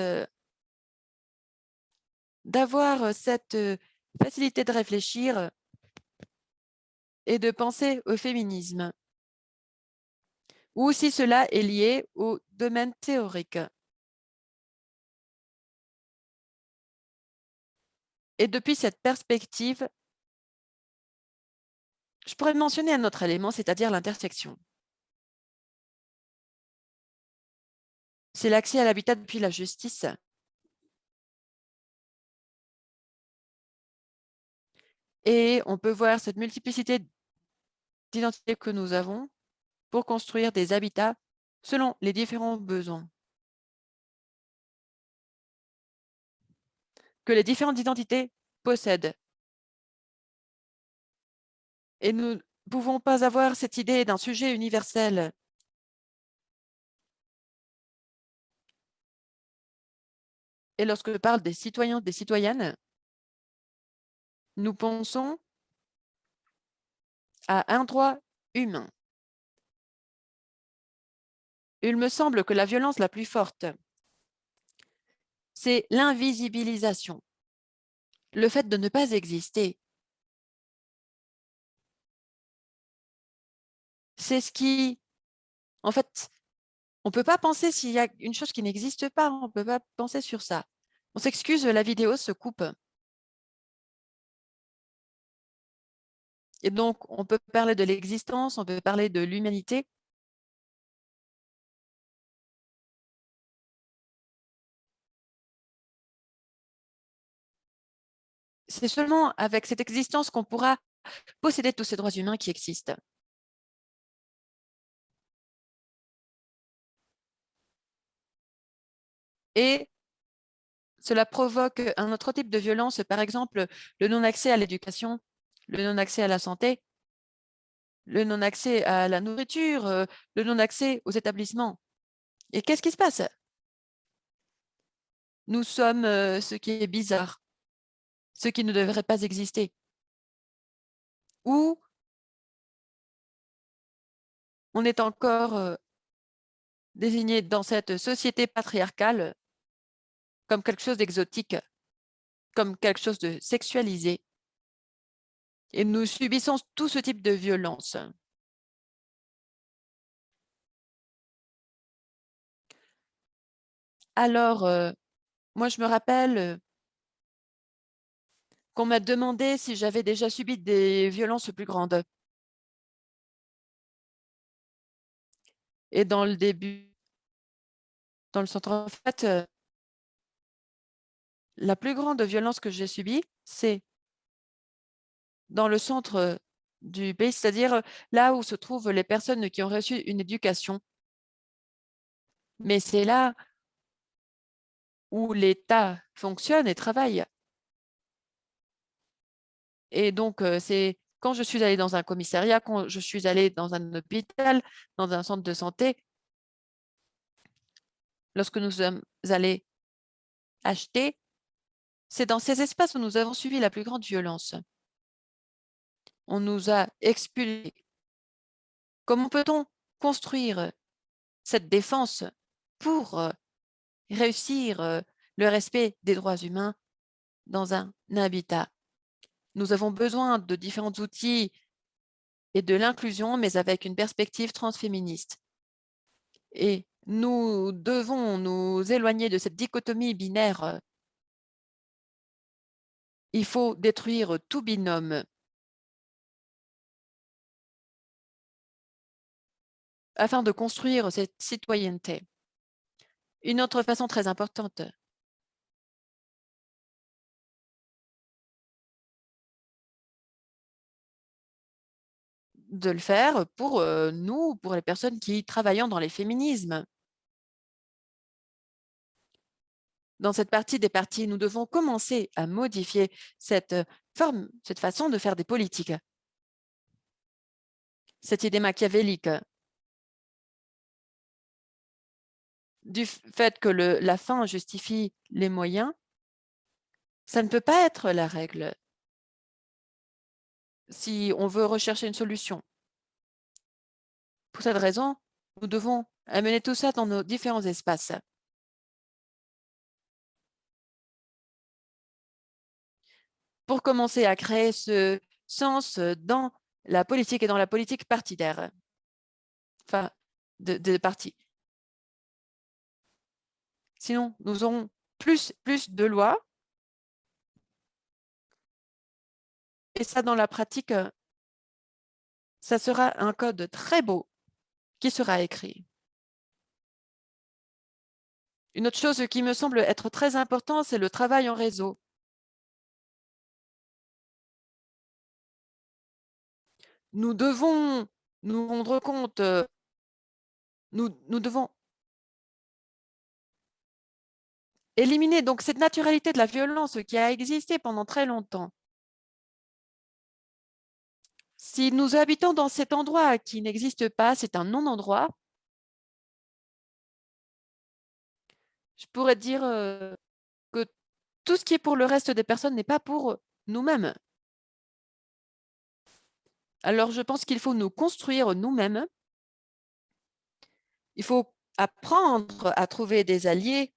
d'avoir cette facilité de réfléchir et de penser au féminisme, ou si cela est lié au domaine théorique. Et depuis cette perspective, je pourrais mentionner un autre élément, c'est-à-dire l'intersection. C'est l'accès à l'habitat depuis la justice. Et on peut voir cette multiplicité d'identités que nous avons pour construire des habitats selon les différents besoins. Que les différentes identités possèdent. Et nous ne pouvons pas avoir cette idée d'un sujet universel. Et lorsque je parle des citoyens, des citoyennes, nous pensons à un droit humain. Il me semble que la violence la plus forte, c'est l'invisibilisation, le fait de ne pas exister. C'est ce qui, en fait, on ne peut pas penser s'il y a une chose qui n'existe pas, on ne peut pas penser sur ça. On s'excuse, la vidéo se coupe. Et donc, on peut parler de l'existence, on peut parler de l'humanité. C'est seulement avec cette existence qu'on pourra posséder tous ces droits humains qui existent. Et cela provoque un autre type de violence, par exemple le non-accès à l'éducation, le non-accès à la santé, le non-accès à la nourriture, le non-accès aux établissements. Et qu'est-ce qui se passe? Nous sommes ce qui est bizarre, ce qui ne devrait pas exister. Ou on est encore désigné dans cette société patriarcale comme quelque chose d'exotique, comme quelque chose de sexualisé. Et nous subissons tout ce type de violence. Alors, moi, je me rappelle qu'on m'a demandé si j'avais déjà subi des violences plus grandes. Et dans le début, dans le centre, en fait, la plus grande violence que j'ai subie, c'est dans le centre du pays, c'est-à-dire là où se trouvent les personnes qui ont reçu une éducation. Mais c'est là où l'État fonctionne et travaille. Et donc, c'est quand je suis allée dans un commissariat, quand je suis allée dans un hôpital, dans un centre de santé, lorsque nous sommes allés acheter, c'est dans ces espaces où nous avons subi la plus grande violence. On nous a expulsés. Comment peut-on construire cette défense pour réussir le respect des droits humains dans un habitat? Nous avons besoin de différents outils et de l'inclusion, mais avec une perspective transféministe. Et nous devons nous éloigner de cette dichotomie binaire. Il faut détruire tout binôme afin de construire cette citoyenneté. Une autre façon très importante de le faire pour nous, pour les personnes qui travaillent dans les féminismes. Dans cette partie des partis, nous devons commencer à modifier cette forme, cette façon de faire des politiques. Cette idée machiavélique du fait que la fin justifie les moyens, ça ne peut pas être la règle si on veut rechercher une solution. Pour cette raison, nous devons amener tout ça dans nos différents espaces. Pour commencer à créer ce sens dans la politique et dans la politique partidaire, enfin, de partis. Sinon, nous aurons plus de lois. Et ça, dans la pratique, ça sera un code très beau qui sera écrit. Une autre chose qui me semble être très important, c'est le travail en réseau. Nous devons nous rendre compte, nous devons éliminer donc cette naturalité de la violence qui a existé pendant très longtemps. Si nous habitons dans cet endroit qui n'existe pas, c'est un non-endroit, je pourrais dire que tout ce qui est pour le reste des personnes n'est pas pour nous-mêmes. Alors, je pense qu'il faut nous construire nous-mêmes. Il faut apprendre à trouver des alliés.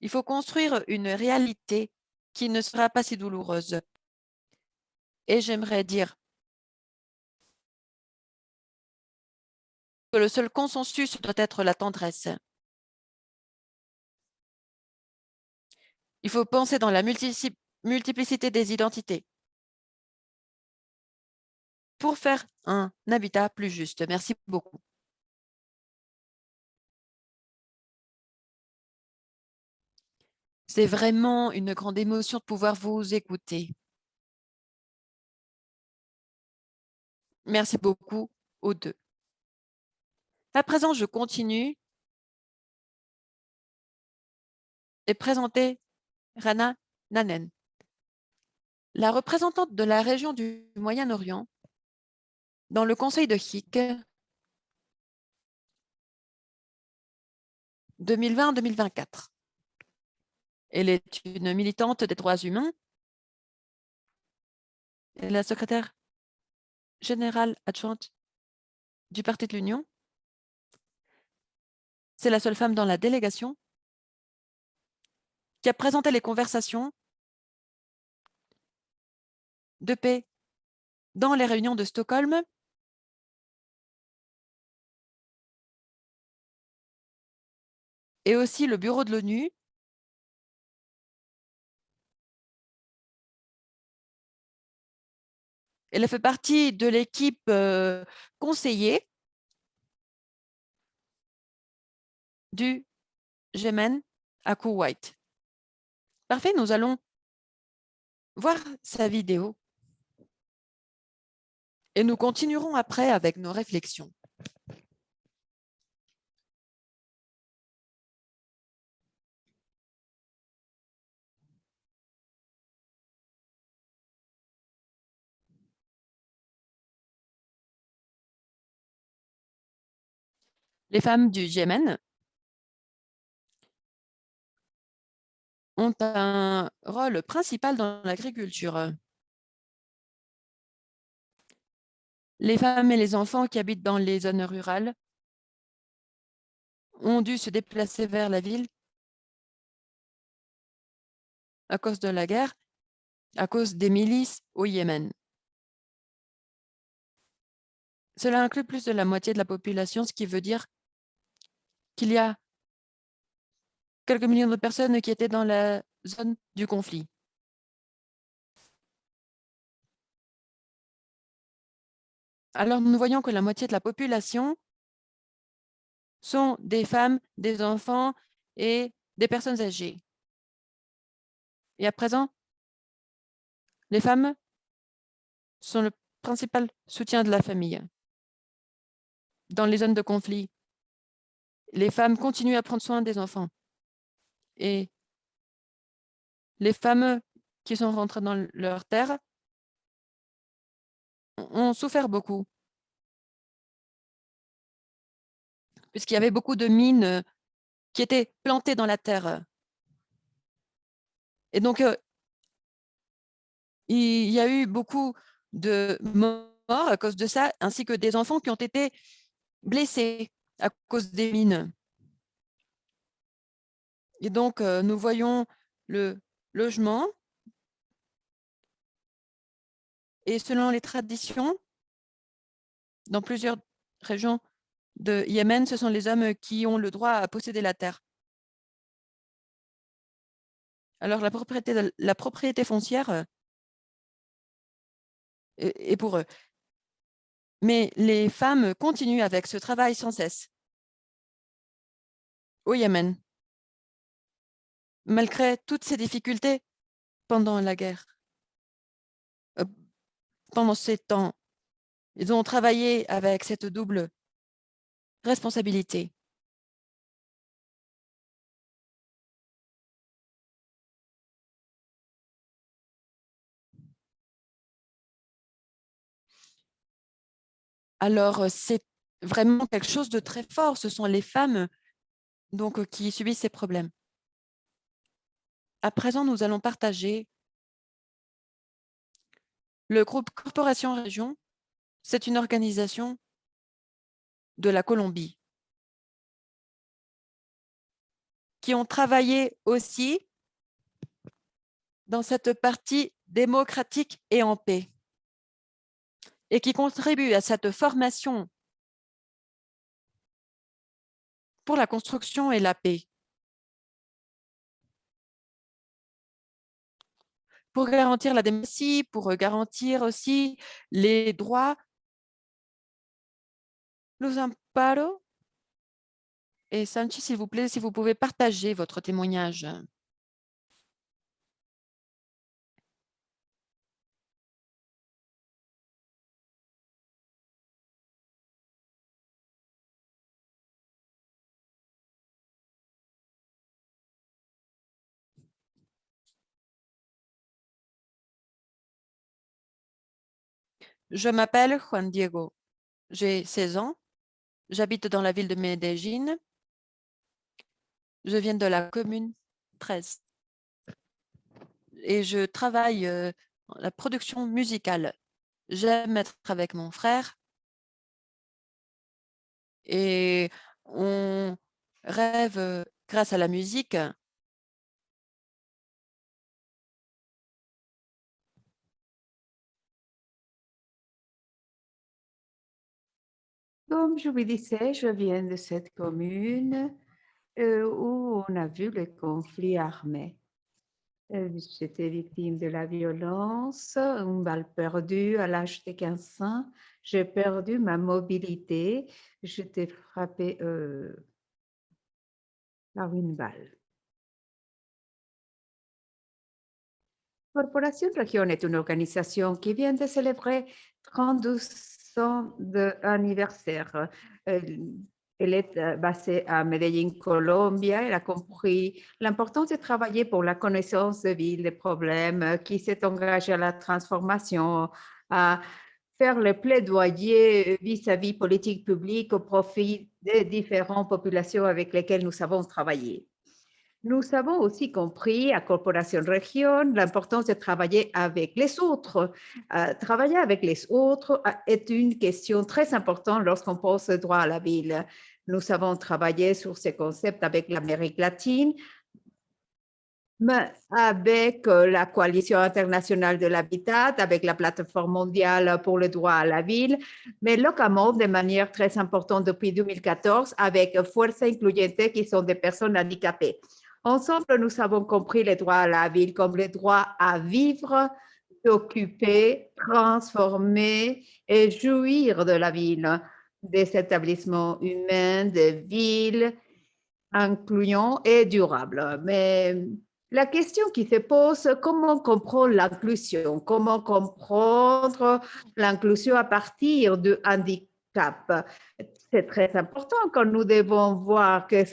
Il faut construire une réalité qui ne sera pas si douloureuse. Et j'aimerais dire que le seul consensus doit être la tendresse. Il faut penser dans la multiplicité des identités pour faire un habitat plus juste. Merci beaucoup. C'est vraiment une grande émotion de pouvoir vous écouter. Merci beaucoup aux deux. À présent, je continue et présenter Rana Nanen, la représentante de la région du Moyen-Orient dans le Conseil de HIC 2020-2024. Elle est une militante des droits humains et la secrétaire générale adjointe du Parti de l'Union. C'est la seule femme dans la délégation qui a présenté les conversations de paix dans les réunions de Stockholm et aussi le bureau de l'ONU Elle fait partie de l'équipe conseillée du Yémen à Koweït. Parfait, nous allons voir sa vidéo et nous continuerons après avec nos réflexions. Les femmes du Yémen ont un rôle principal dans l'agriculture. Les femmes et les enfants qui habitent dans les zones rurales ont dû se déplacer vers la ville à cause de la guerre, à cause des milices au Yémen. Cela inclut plus de la moitié de la population, ce qui veut dire qu'il y a quelques millions de personnes qui étaient dans la zone du conflit. Alors, nous voyons que la moitié de la population sont des femmes, des enfants et des personnes âgées. Et à présent, les femmes sont le principal soutien de la famille. Dans les zones de conflit, les femmes continuent à prendre soin des enfants. Et les femmes qui sont rentrées dans leur terre ont souffert beaucoup, puisqu'il y avait beaucoup de mines qui étaient plantées dans la terre. Et donc, il y a eu beaucoup de morts à cause de ça, ainsi que des enfants qui ont été blessés à cause des mines. Et donc, nous voyons le logement. Et selon les traditions, dans plusieurs régions de Yémen, ce sont les hommes qui ont le droit à posséder la terre. Alors, la propriété foncière est pour eux. Mais les femmes continuent avec ce travail sans cesse au Yémen, malgré toutes ces difficultés pendant la guerre. Pendant ces temps, ils ont travaillé avec cette double responsabilité. Alors, c'est vraiment quelque chose de très fort. Ce sont les femmes donc, qui subissent ces problèmes. À présent, nous allons partager le groupe Corporation Région. C'est une organisation de la Colombie qui ont travaillé aussi dans cette partie démocratique et en paix et qui contribuent à cette formation pour la construction et la paix. pour garantir la démocratie, pour garantir aussi les droits. Los Amparo et Sanchi, s'il vous plaît, si vous pouvez partager votre témoignage. Je m'appelle Juan Diego. J'ai 16 ans. J'habite dans la ville de Medellín. Je viens de la commune 13. Et je travaille dans la production musicale. J'aime être avec mon frère. Et on rêve grâce à la musique. Comme je vous disais, je viens de cette commune où on a vu le conflit armé. J'étais victime de la violence, une balle perdue à l'âge de 15 ans. J'ai perdu ma mobilité. J'étais frappée par une balle. Corporación Región est une organisation qui vient de célébrer 32 ans d'anniversaire. Elle est basée à Medellín, Colombia. Elle a compris l'importance de travailler pour la connaissance de ville, des problèmes, qui s'est engagée à la transformation, à faire le plaidoyer vis-à-vis politique publique au profit des différentes populations avec lesquelles nous savons travailler. Nous avons aussi compris à Corporation Région l'importance de travailler avec les autres. Travailler avec les autres est une question très importante lorsqu'on pense droit à la ville. Nous avons travaillé sur ces concepts avec l'Amérique latine, mais avec la Coalition internationale de l'habitat, avec la Plateforme mondiale pour le droit à la ville, mais localement de manière très importante depuis 2014 avec Fuerza Incluyente qui sont des personnes handicapées. Ensemble, nous avons compris les droits à la ville comme le droit à vivre, d'occuper, transformer et jouir de la ville, des établissements humains, des villes incluants et durables. Mais la question qui se pose, comment comprendre l'inclusion? Comment comprendre l'inclusion à partir du handicap? C'est très important quand nous devons voir que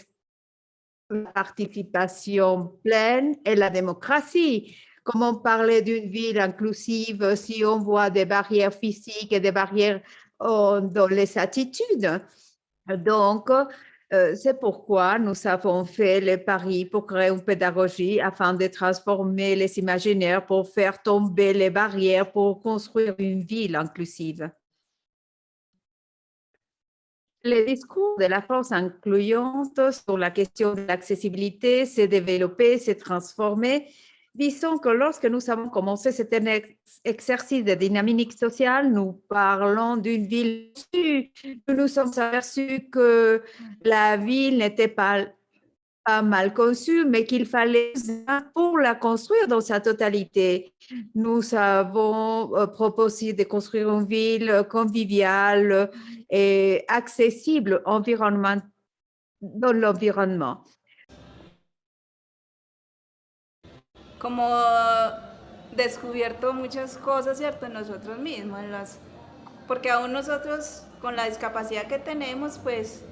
la participation pleine et la démocratie. Comment parler d'une ville inclusive si on voit des barrières physiques et des barrières dans les attitudes? Donc, c'est pourquoi nous avons fait le pari pour créer une pédagogie afin de transformer les imaginaires pour faire tomber les barrières pour construire une ville inclusive. Le discours de la force incluyente sur la question de l'accessibilité s'est développé, s'est transformé. Disons que lorsque nous avons commencé cet exercice de dynamique sociale, nous parlons d'une ville. Nous nous sommes aperçus que la ville n'était pas mal conçue, mais qu'il fallait pour la construire dans sa totalité. Nous avons proposé de construire une ville conviviale et accessible dans l'environnement. Como descubierto muchas cosas, ¿cierto? Nosotros mismos, porque aún nosotros con la discapacidad que tenemos, pues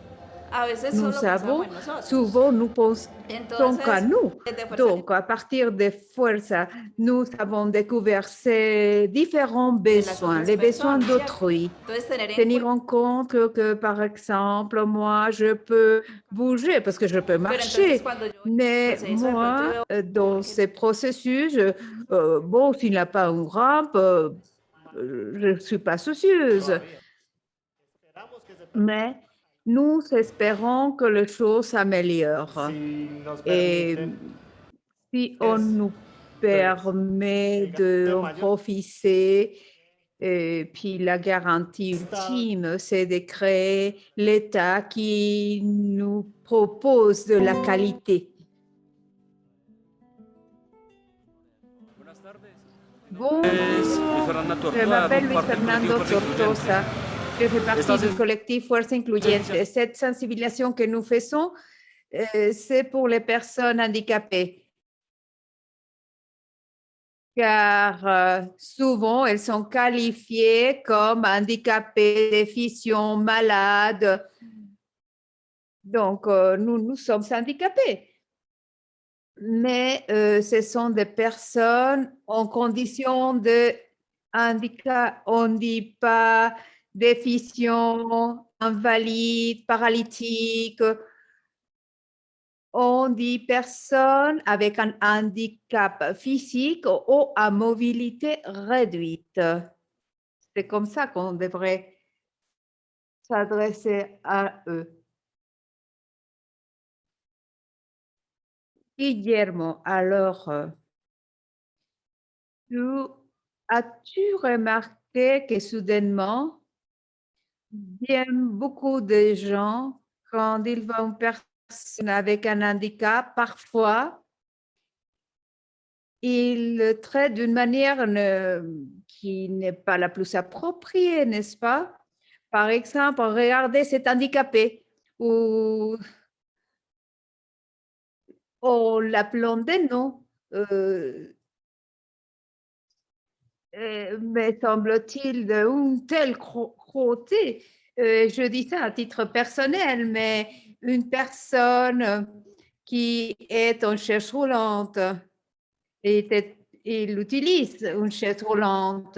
a veces nous solo avons, pensamos en nosotros. souvent nous pensons qu'à nous. desde Donc, à partir de Fuerza, nous avons découvert ces différents besoins, les besoins d'autrui. Tenir en compte que, par exemple, moi, je peux bouger parce que je peux marcher, mais moi, dans ces processus, bon, s'il n'a pas une rampe, je ne suis pas soucieuse. Mais nous espérons que les choses s'améliorent. Et si on nous permet de profiter, et puis la garantie ultime, c'est de créer l'État qui nous propose de la qualité. Bonjour, je Je m'appelle Luis Fernando Tortosa. Je fais partie du collectif Fuerza Incluyente. Cette sensibilisation que nous faisons, c'est pour les personnes handicapées. Car souvent, elles sont qualifiées comme handicapées, déficients, malades. Donc, nous sommes handicapés. Mais ce sont des personnes en condition de handicap. On ne dit pas déficient, invalide, paralytique. On dit personne avec un handicap physique ou à mobilité réduite. C'est comme ça qu'on devrait s'adresser à eux. Guillermo, alors, as-tu remarqué que soudainement, bien beaucoup de gens, quand ils voient une personne avec un handicap, parfois, ils le traitent d'une manière qui n'est pas la plus appropriée, n'est-ce pas? Par exemple, regardez cet handicapé ou l'appelant des noms. Me semble-t-il d'un tel côté. Je dis ça à titre personnel, mais une personne qui est en chaise roulante, il utilise une chaise roulante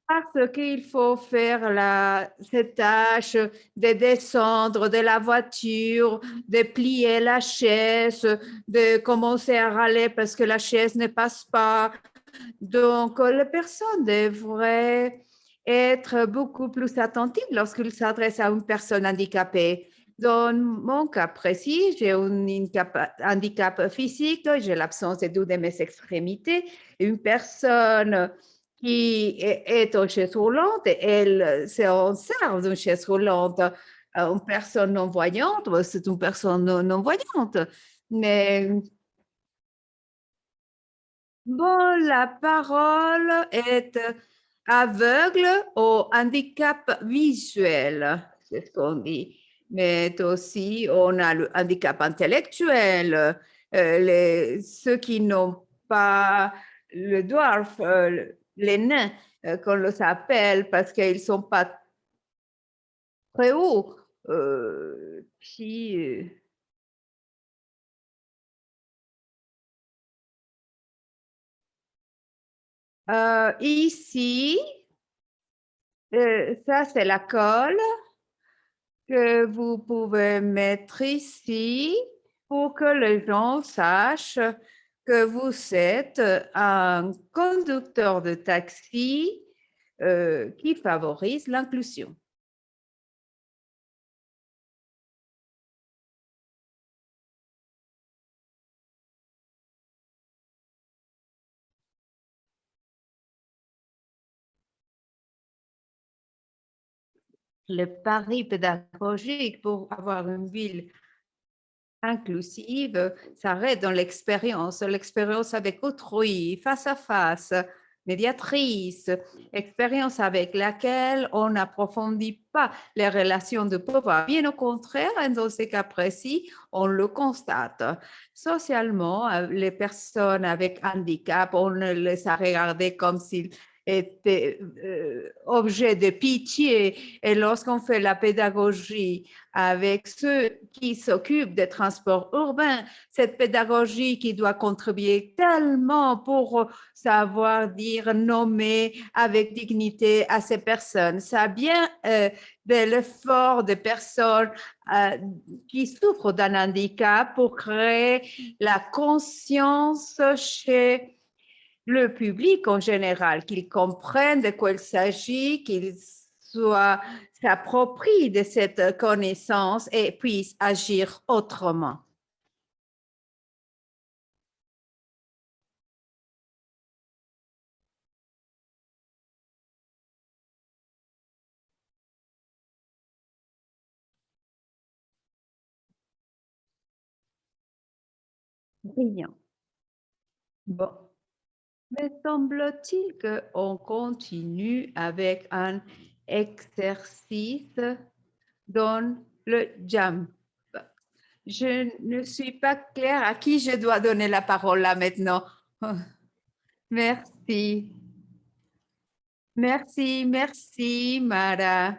parce qu'il faut faire cette tâche de descendre de la voiture, de plier la chaise, de commencer à râler parce que la chaise ne passe pas. Donc, les personnes devraient être beaucoup plus attentives lorsqu'ils s'adressent à une personne handicapée. Dans mon cas précis, j'ai un handicap physique, j'ai l'absence de deux de mes extrémités. Une personne qui est en chaise roulante, elle s'en sert d'une chaise roulante. Une personne non-voyante, c'est une personne non-voyante. Mais bon, la parole est aveugle au handicap visuel, c'est ce qu'on dit. Mais aussi, on a le handicap intellectuel, ceux qui n'ont pas le dwarf, les nains, qu'on les appelle parce qu'ils ne sont pas très hauts. Puis, ici, ça c'est la colle que vous pouvez mettre ici pour que les gens sachent que vous êtes un conducteur de taxi qui favorise l'inclusion. Le pari pédagogique pour avoir une ville inclusive, ça reste dans l'expérience avec autrui, face à face, médiatrice, expérience avec laquelle on n'approfondit pas les relations de pouvoir. Bien au contraire, dans ces cas précis, on le constate. Socialement, les personnes avec handicap, on les a regardées comme s'ils étaient objets de pitié. Et lorsqu'on fait la pédagogie avec ceux qui s'occupent des transports urbains, cette pédagogie qui doit contribuer tellement pour savoir dire, nommer avec dignité à ces personnes. Ça vient de l'effort des personnes qui souffrent d'un handicap pour créer la conscience chez le public en général, qu'ils comprennent de quoi il s'agit, qu'ils s'approprient de cette connaissance et puissent agir autrement. Brillant. Bon, Me semble-t-il qu'on continue avec un exercice dans le jam. Je ne suis pas claire à qui je dois donner la parole là maintenant. Merci. Merci, Mara.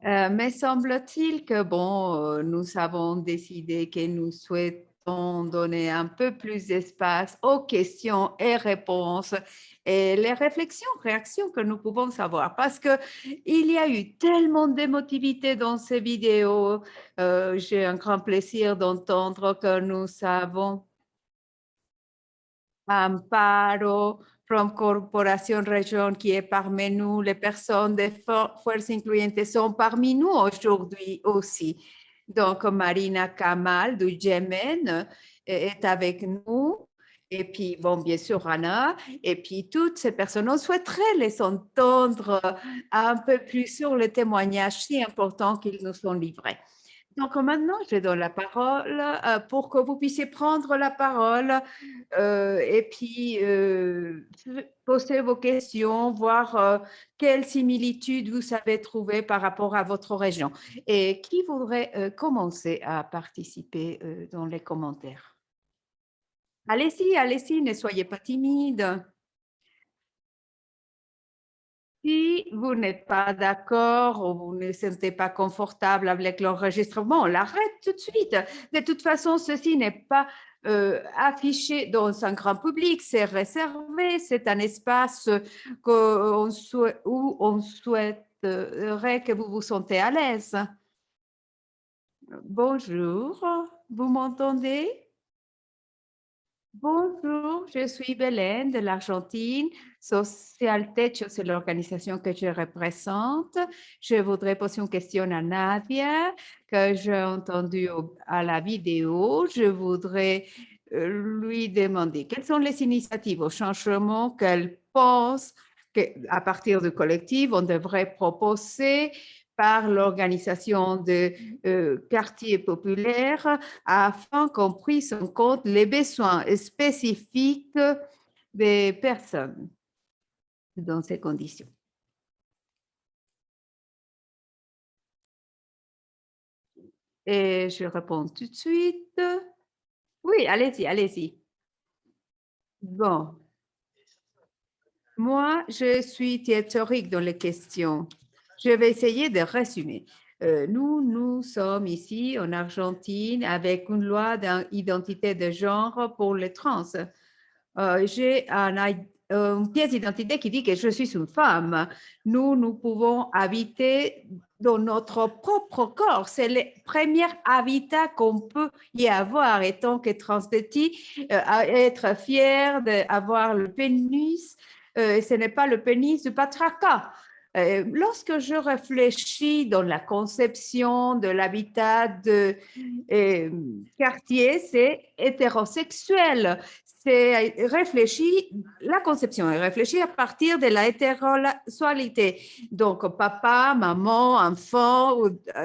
Me semble-t-il que, bon, nous avons décidé que nous souhaitons donner un peu plus d'espace aux questions et réponses et les réflexions, réactions que nous pouvons savoir parce qu'il y a eu tellement d'émotivité dans ces vidéos. J'ai un grand plaisir d'entendre que nous avons Amparo, from Corporation Région, qui est parmi nous. Les personnes de Fuerza Incluyente sont parmi nous aujourd'hui aussi. Donc, Marina Kamal du Yémen est avec nous. Et puis, bon, bien sûr, Anna. Et puis, toutes ces personnes, on souhaiterait les entendre un peu plus sur le témoignage si important qu'ils nous ont livrés. Donc maintenant, je donne la parole pour que vous puissiez prendre la parole et puis poser vos questions, voir quelles similitudes vous avez trouvées par rapport à votre région. Et qui voudrait commencer à participer dans les commentaires? Allez-y, ne soyez pas timide. Si vous n'êtes pas d'accord ou vous ne vous sentez pas confortable avec l'enregistrement, on l'arrête tout de suite. De toute façon, ceci n'est pas affiché dans un grand public, c'est réservé, c'est un espace où on souhaiterait que vous vous sentez à l'aise. Bonjour, vous m'entendez? Bonjour, je suis Belén de l'Argentine. Social Techo, c'est l'organisation que je représente. Je voudrais poser une question à Nadia, que j'ai entendue à la vidéo. Je voudrais lui demander quelles sont les initiatives au changement qu'elle pense qu'à partir du collectif, on devrait proposer par l'organisation de quartiers populaires afin qu'on prenne en compte les besoins spécifiques des personnes dans ces conditions. Et je réponds tout de suite. Oui, allez-y. Bon. Moi, je suis théorique dans les questions. Je vais essayer de résumer. Nous sommes ici en Argentine avec une loi d'identité de genre pour les trans. J'ai une pièce d'identité qui dit que je suis une femme. Nous pouvons habiter dans notre propre corps. C'est le premier habitat qu'on peut y avoir étant que transvesti, être fier d'avoir le pénis. Ce n'est pas le pénis du patriarcat. Lorsque je réfléchis dans la conception de l'habitat de quartier, c'est hétérosexuel. C'est réfléchi, la conception est réfléchie à partir de la hétérosexualité. Donc, papa, maman, enfant,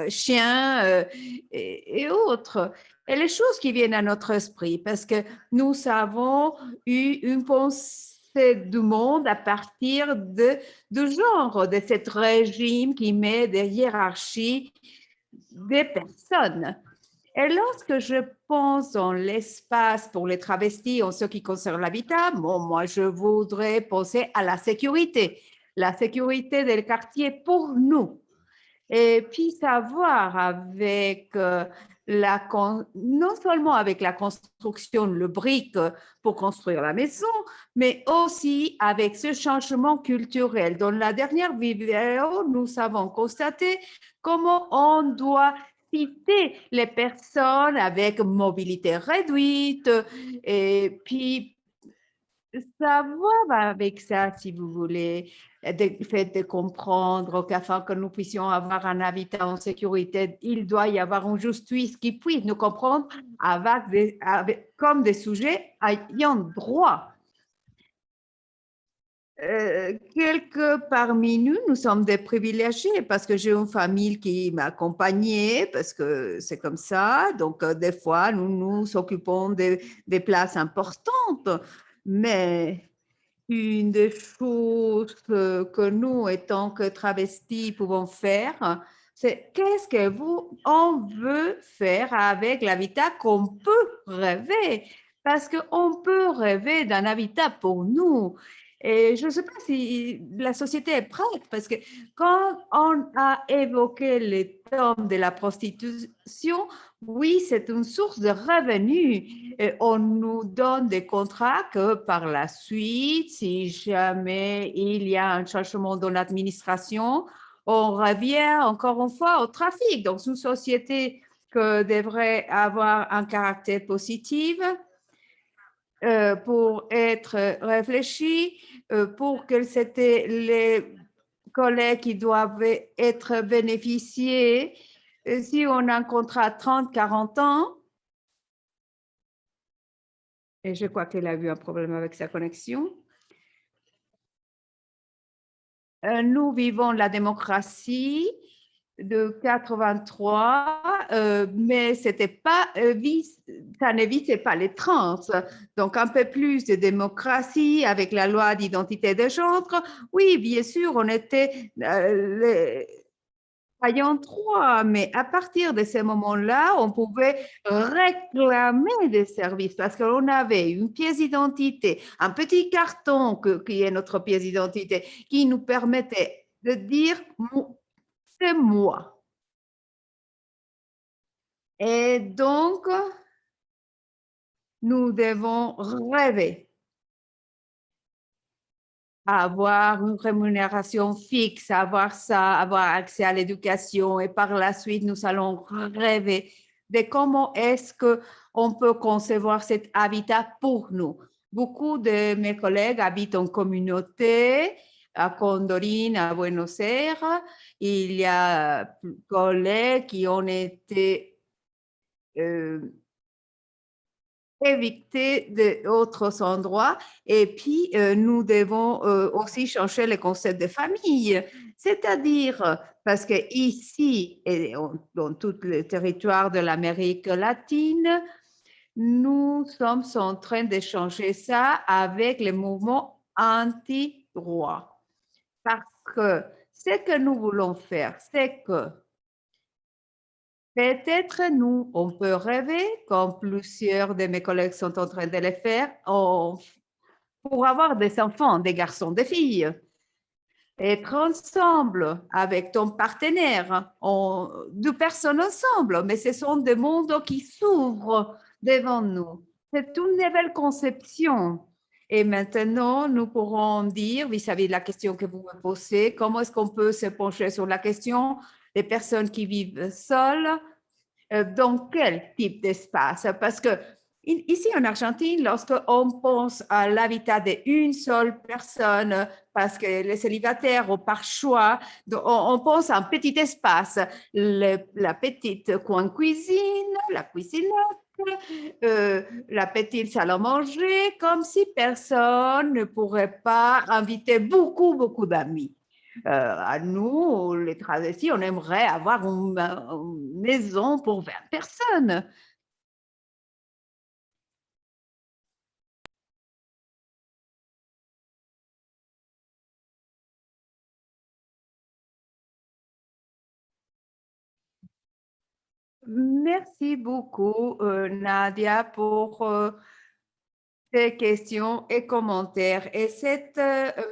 chien et autres. Et les choses qui viennent à notre esprit, parce que nous avons eu une pensée du monde à partir du genre, de ce régime qui met des hiérarchies des personnes. Et lorsque je pense dans l'espace pour les travestis en ce qui concerne l'habitat, bon, moi, je voudrais penser à la sécurité des quartiers pour nous. Et puis savoir avec non seulement avec la construction, le brique pour construire la maison, mais aussi avec ce changement culturel. Dans la dernière vidéo, nous avons constaté comment on doit citer les personnes avec mobilité réduite et puis ça va avec ça, si vous voulez, le fait de comprendre qu'afin que nous puissions avoir un habitat en sécurité, il doit y avoir une justice qui puisse nous comprendre comme des sujets ayant droit. Quelques parmi nous sommes des privilégiés parce que j'ai une famille qui m'a accompagnée, parce que c'est comme ça. Donc, des fois, nous nous occupons des places importantes. Mais une des choses que nous, étant que travestis, pouvons faire, c'est qu'est-ce que on veut faire avec l'habitat qu'on peut rêver, parce qu'on peut rêver d'un habitat pour nous. Et je ne sais pas si la société est prête, parce que quand on a évoqué les termes de la prostitution, oui, c'est une source de revenus. Et on nous donne des contrats que par la suite, si jamais il y a un changement dans l'administration, on revient encore une fois au trafic. Donc, c'est une société qui devrait avoir un caractère positif pour être réfléchie, pour que c'était les collègues qui doivent être bénéficiés. Si on a un contrat à 30, 40 ans, et je crois qu'elle a eu un problème avec sa connexion. Nous vivons la démocratie de 83, mais c'était pas, ça n'évitait pas les trans. Donc, un peu plus de démocratie avec la loi d'identité de genre. Oui, bien sûr, on était Voyons trois, mais à partir de ce moment-là, on pouvait réclamer des services parce qu'on avait une pièce d'identité, un petit carton qui est notre pièce d'identité, qui nous permettait de dire c'est moi. Et donc, nous devons rêver avoir une rémunération fixe, avoir ça, avoir accès à l'éducation et par la suite, nous allons rêver de comment est-ce qu'on peut concevoir cet habitat pour nous. Beaucoup de mes collègues habitent en communauté, à Condorine, à Buenos Aires. Il y a collègues qui ont été éviter d'autres endroits. Et puis, nous devons aussi changer le concept de famille. C'est-à-dire, parce que ici, et dans tout le territoire de l'Amérique latine, nous sommes en train de changer ça avec le mouvement anti-droit. Parce que ce que nous voulons faire, c'est que peut-être nous, on peut rêver, comme plusieurs de mes collègues sont en train de le faire, pour avoir des enfants, des garçons, des filles. Être ensemble avec ton partenaire, deux personnes ensemble, mais ce sont des mondes qui s'ouvrent devant nous. C'est une nouvelle conception. Et maintenant, nous pourrons dire, vis-à-vis de la question que vous me posez, comment est-ce qu'on peut se pencher sur la question des personnes qui vivent seules, dans quel type d'espace? Parce que ici en Argentine, lorsqu'on pense à l'habitat d'une seule personne, parce que les célibataires ont par choix, on pense à un petit espace, la petite coin cuisine, la cuisinette, la petite salle à manger, comme si personne ne pourrait pas inviter beaucoup d'amis. À nous, les travestis, on aimerait avoir une maison pour 20 personnes. Merci beaucoup, Nadia, pour ces questions et commentaires et cet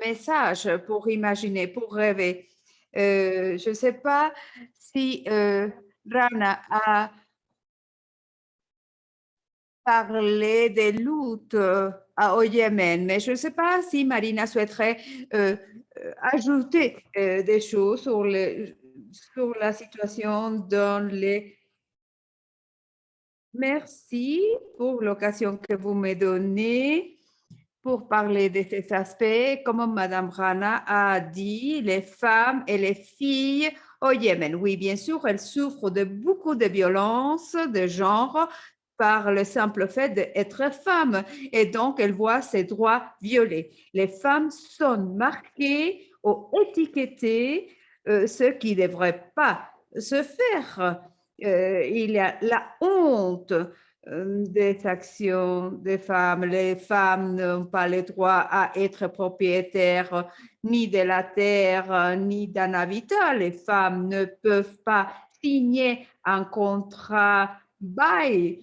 message pour imaginer, pour rêver. Je ne sais pas si Rana a parlé des luttes au Yémen, mais je ne sais pas si Marina souhaiterait ajouter des choses sur la situation dans les... Merci pour l'occasion que vous me donnez pour parler de ces aspects. Comme Madame Rana a dit, les femmes et les filles au Yémen, oui, bien sûr, elles souffrent de beaucoup de violences de genre par le simple fait d'être femmes et donc elles voient ses droits violés. Les femmes sont marquées ou étiquetées, ce qui ne devrait pas se faire. Il y a la honte des actions des femmes. Les femmes n'ont pas le droit à être propriétaires ni de la terre, ni d'un habitat. Les femmes ne peuvent pas signer un contrat bail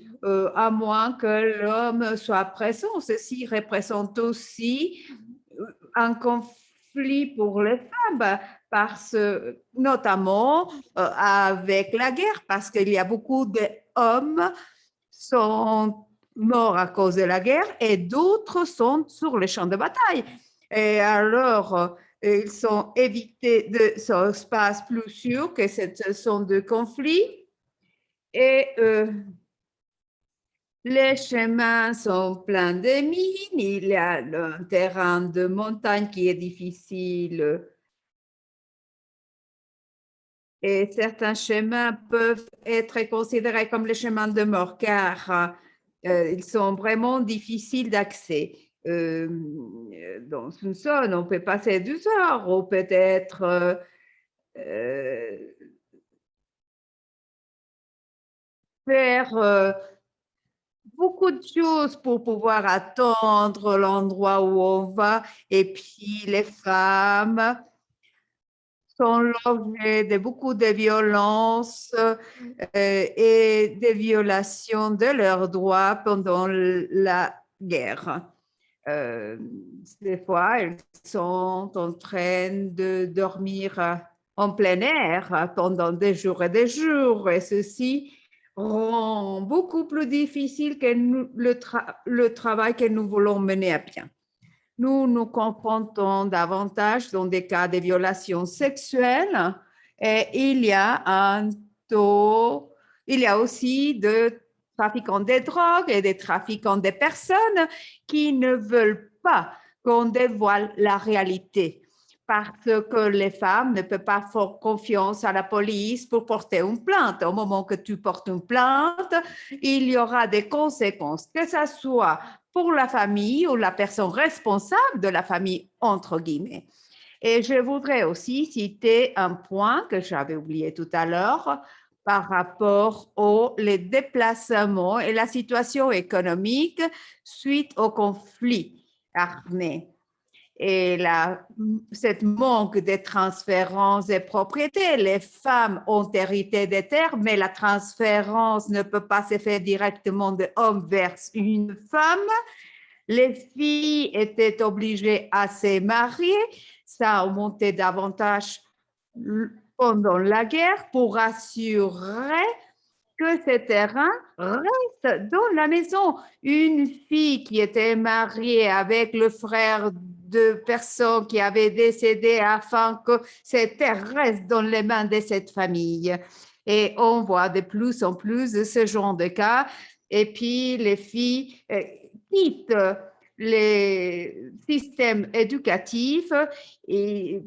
à moins que l'homme soit présent. Ceci représente aussi un conflit pour les femmes, notamment avec la guerre, parce qu'il y a beaucoup d'hommes sont morts à cause de la guerre et d'autres sont sur les champs de bataille. Et alors, ils sont évités de ce espace plus sûr que ce sont de conflits. Et les chemins sont pleins de mines, il y a un terrain de montagne qui est difficile. Et certains chemins peuvent être considérés comme les chemins de mort car ils sont vraiment difficiles d'accès. Dans une zone, on peut passer 2 heures ou peut-être faire beaucoup de choses pour pouvoir attendre l'endroit où on va. Et puis les femmes sont l'objet de beaucoup de violences et de violations de leurs droits pendant la guerre. Des fois, elles sont en train de dormir en plein air pendant des jours et des jours, et ceci rend beaucoup plus difficile que le travail que nous voulons mener à bien. Nous nous confrontons davantage dans des cas de violations sexuelles et il y a aussi de trafiquants de drogue et des trafiquants de personnes qui ne veulent pas qu'on dévoile la réalité parce que les femmes ne peuvent pas faire confiance à la police pour porter une plainte. Au moment que tu portes une plainte, il y aura des conséquences, que ce soit pour la famille ou la personne responsable de la famille, entre guillemets. Et je voudrais aussi citer un point que j'avais oublié tout à l'heure par rapport aux les déplacements et la situation économique suite au conflit armé. Et cette manque de transférence des propriétés, les femmes ont hérité des terres, mais la transférence ne peut pas se faire directement de homme vers une femme. Les filles étaient obligées à se marier, ça a augmenté davantage pendant la guerre pour assurer que ces terrains restent dans la maison. Une fille qui était mariée avec le frère de personnes qui avaient décédé afin que ces terres restent dans les mains de cette famille. Et on voit de plus en plus de ce genre de cas. Et puis, les filles quittent les systèmes éducatifs et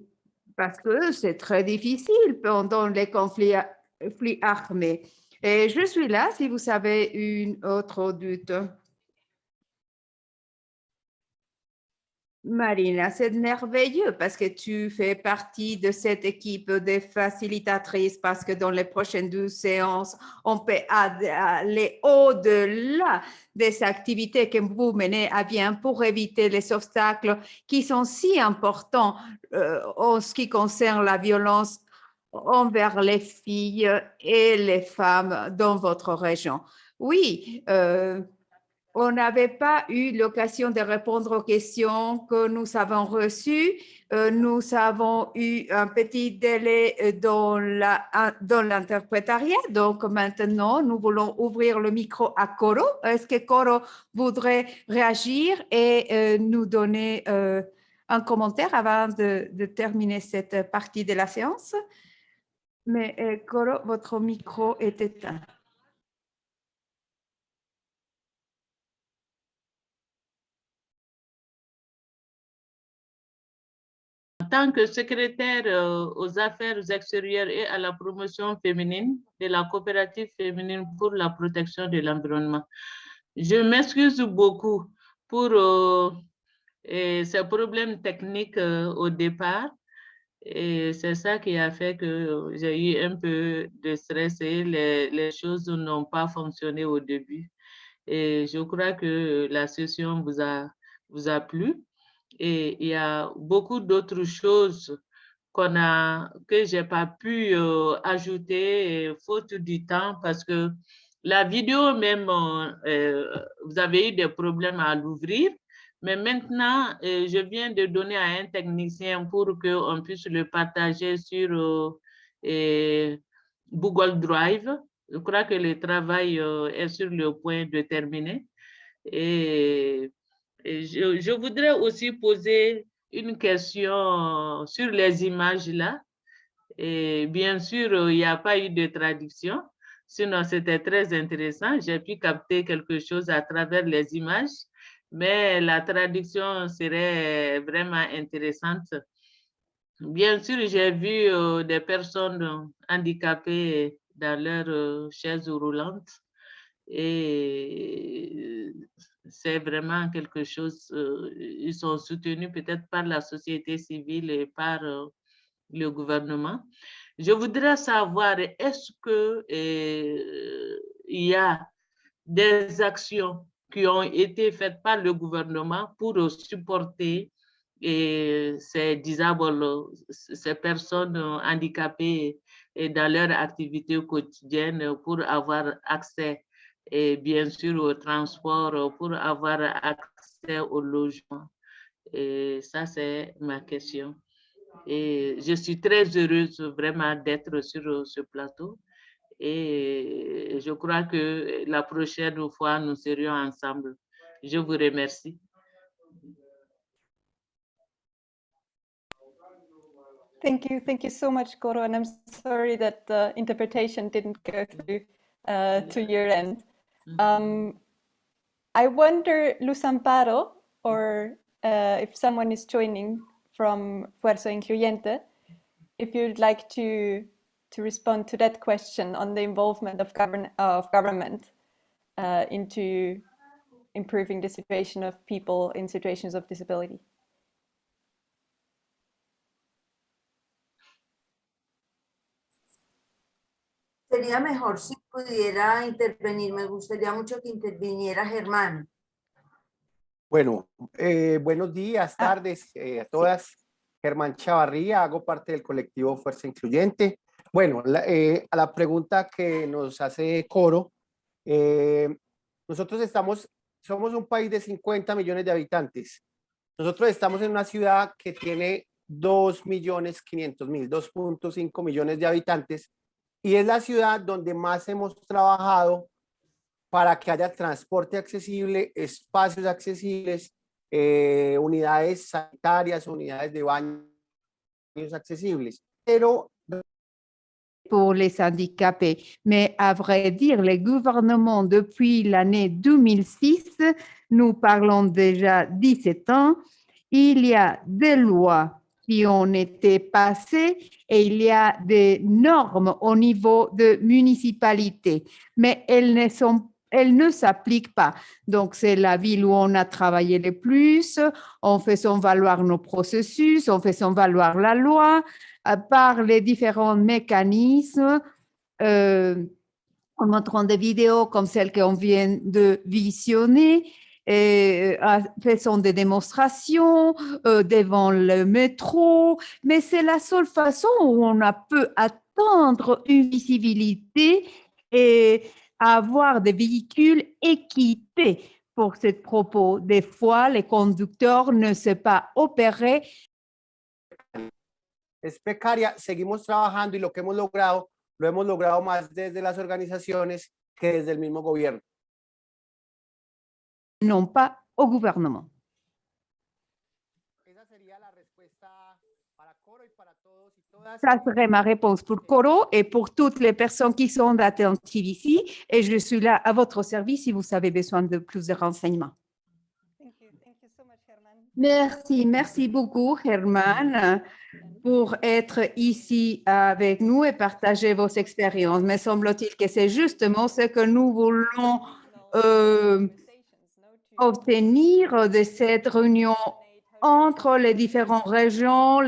parce que c'est très difficile pendant les conflits armés. Et je suis là si vous avez une autre doute. Marina, c'est merveilleux parce que tu fais partie de cette équipe de facilitatrices parce que dans les prochaines 12 séances, on peut aller au-delà des activités que vous menez à bien pour éviter les obstacles qui sont si importants en ce qui concerne la violence envers les filles et les femmes dans votre région. Oui, on n'avait pas eu l'occasion de répondre aux questions que nous avons reçues. Nous avons eu un petit délai dans l'interprétariat. Donc maintenant, nous voulons ouvrir le micro à Coro. Est-ce que Coro voudrait réagir et nous donner un commentaire avant de terminer cette partie de la séance? Mais Coro, votre micro est éteint. En tant que secrétaire aux affaires extérieures et à la promotion féminine de la coopérative féminine pour la protection de l'environnement, je m'excuse beaucoup pour ces problèmes techniques au départ. Et c'est ça qui a fait que j'ai eu un peu de stress et les choses n'ont pas fonctionné au début. Et je crois que la session vous a plu. Et il y a beaucoup d'autres choses que j'ai pas pu ajouter faute du temps parce que la vidéo même, vous avez eu des problèmes à l'ouvrir. Mais maintenant, je viens de donner à un technicien pour qu'on puisse le partager sur Google Drive. Je crois que le travail est sur le point de terminer. Et je voudrais aussi poser une question sur les images là. Et bien sûr, il n'y a pas eu de traduction. Sinon, c'était très intéressant. J'ai pu capter quelque chose à travers les images, mais la traduction serait vraiment intéressante. Bien sûr, j'ai vu des personnes handicapées dans leur chaise roulante et c'est vraiment quelque chose, ils sont soutenus peut-être par la société civile et par le gouvernement. Je voudrais savoir, est-ce que il y a des actions qui ont été faites par le gouvernement pour supporter ces personnes handicapées dans leur activité quotidienne pour avoir accès et bien sûr au transport, pour avoir accès au logement. Et ça, c'est ma question. Et je suis très heureuse vraiment d'être sur ce plateau. Et je crois que la prochaine fois, nous serions ensemble. Je vous remercie. Thank you so much, Coro, and I'm sorry that the interpretation didn't go through to your end. I wonder, Luz Amparo, or if someone is joining from Fuerza Incluyente, if you'd like to respond to that question on the involvement of government into improving the situation of people in situations of disability. Sería mejor si pudiera intervenir. Me gustaría mucho que interviniera Germán. Bueno, buenos días, tardes a todas. Germán Chavarría, hago parte del colectivo Fuerza Incluyente. Bueno, a la pregunta que nos hace Coro, nosotros somos un país de 50 millones de habitantes. Nosotros estamos en una ciudad que tiene 2.500.000, 2.5 millones de habitantes, y es la ciudad donde más hemos trabajado para que haya transporte accesible, espacios accesibles, unidades sanitarias, unidades de baños accesibles. Pero pour les handicapés. Mais à vrai dire, les gouvernements, depuis l'année 2006, nous parlons déjà 17 ans, il y a des lois qui ont été passées et il y a des normes au niveau de municipalité, mais elles ne s'appliquent pas. Donc, c'est la ville où on a travaillé le plus, on fait valoir nos processus, on fait valoir la loi par les différents mécanismes, en montrant des vidéos comme celles qu'on vient de visionner, faisant des démonstrations devant le métro, mais c'est la seule façon où on peut atteindre une visibilité et avoir des véhicules équipés pour ce propos. Des fois, les conducteurs ne savent pas opérer. Es precaria, seguimos trabajando y lo que hemos logrado, lo hemos logrado más desde las organizaciones que desde el mismo gobierno. Non pas au gouvernement. Esa sería la respuesta para Coro y para todos y todas. Ça serait ma réponse pour Coro et pour toutes les personnes qui sont attentives ici. Et je suis là à votre service si vous avez besoin de plus de renseignements. Thank you so much, Germán. Merci beaucoup, Germán, pour être ici avec nous et partager vos expériences. Me semble-t-il que c'est justement ce que nous voulons obtenir de cette réunion entre les différentes régions,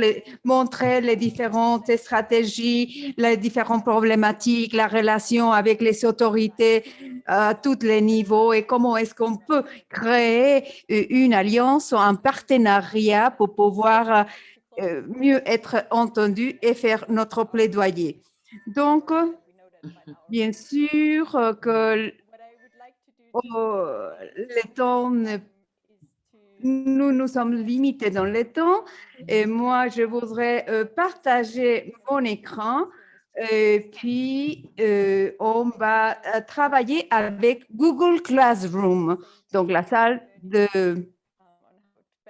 montrer les différentes stratégies, les différentes problématiques, la relation avec les autorités à tous les niveaux et comment est-ce qu'on peut créer une alliance ou un partenariat pour pouvoir mieux être entendu et faire notre plaidoyer. Donc, bien sûr que le temps nous sommes limités dans le temps et moi, je voudrais partager mon écran et puis on va travailler avec Google Classroom, donc la salle de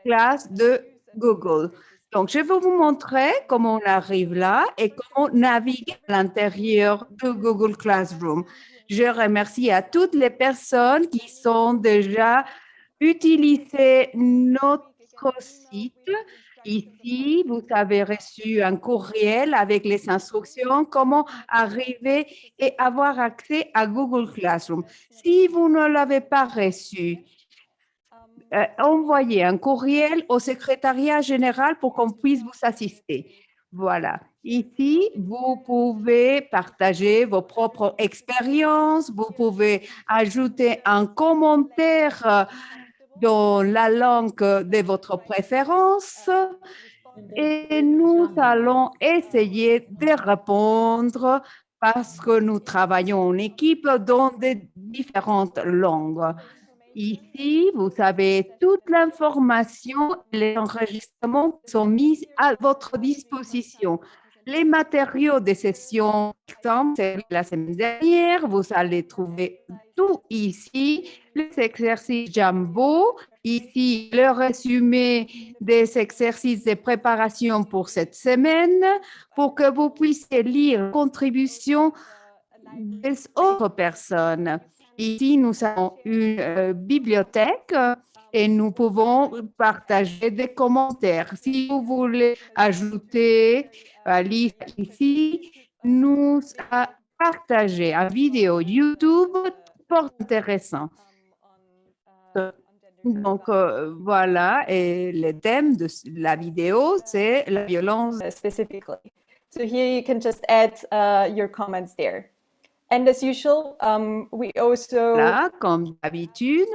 classe de Google. Donc, je vais vous montrer comment on arrive là et comment naviguer à l'intérieur de Google Classroom. Je remercie à toutes les personnes qui sont déjà utilisé notre site. Ici, vous avez reçu un courriel avec les instructions, comment arriver et avoir accès à Google Classroom. Si vous ne l'avez pas reçu, envoyez un courriel au secrétariat général pour qu'on puisse vous assister. Voilà. Ici, vous pouvez partager vos propres expériences, vous pouvez ajouter un commentaire dans la langue de votre préférence et nous allons essayer de répondre parce que nous travaillons en équipe dans des différentes langues. Ici, vous avez toute l'information et les enregistrements qui sont mis à votre disposition. Les matériaux de session, c'est la semaine dernière, vous allez trouver tout ici, les exercices Jambo, ici le résumé des exercices de préparation pour cette semaine, pour que vous puissiez lire les contributions des autres personnes. Ici, nous avons une bibliothèque et nous pouvons partager des commentaires. Si vous voulez ajouter la liste ici, nous partager une vidéo YouTube fort intéressant. Donc, voilà, et le thème de la vidéo, c'est la violence. Specifically. So here you can just add your comments there. And as usual, we also... Là, comme d'habitude,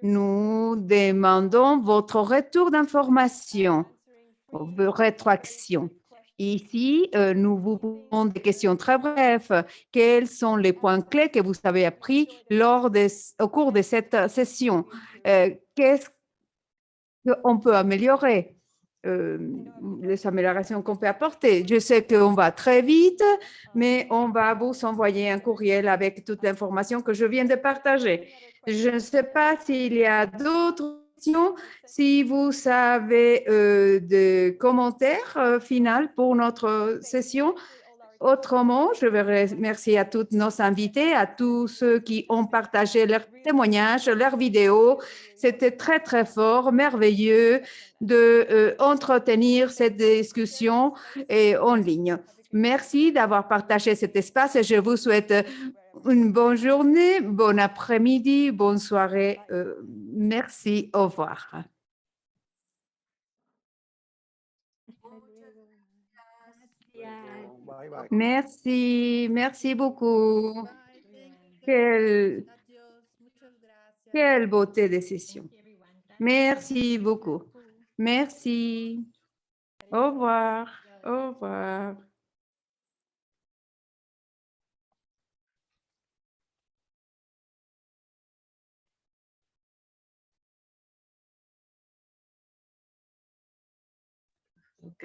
nous demandons votre retour d'information, vos rétroactions. Ici, nous vous posons des questions très brèves. Quels sont les points clés que vous avez appris au cours de cette session? Qu'est-ce qu'on peut améliorer? Les améliorations qu'on peut apporter. Je sais qu'on va très vite, mais on va vous envoyer un courriel avec toute l'information que je viens de partager. Je ne sais pas s'il y a d'autres questions, si vous avez des commentaires finaux pour notre session. Autrement, je veux remercier à tous nos invités, à tous ceux qui ont partagé leurs témoignages, leurs vidéos. C'était très, très fort, merveilleux d'entretenir cette discussion en ligne. Merci d'avoir partagé cet espace et je vous souhaite une bonne journée, bon après-midi, bonne soirée. Merci, au revoir. Bye, bye. Merci, merci beaucoup. Quelle beauté de session. Merci beaucoup. Merci. Au revoir. Au revoir. Ok.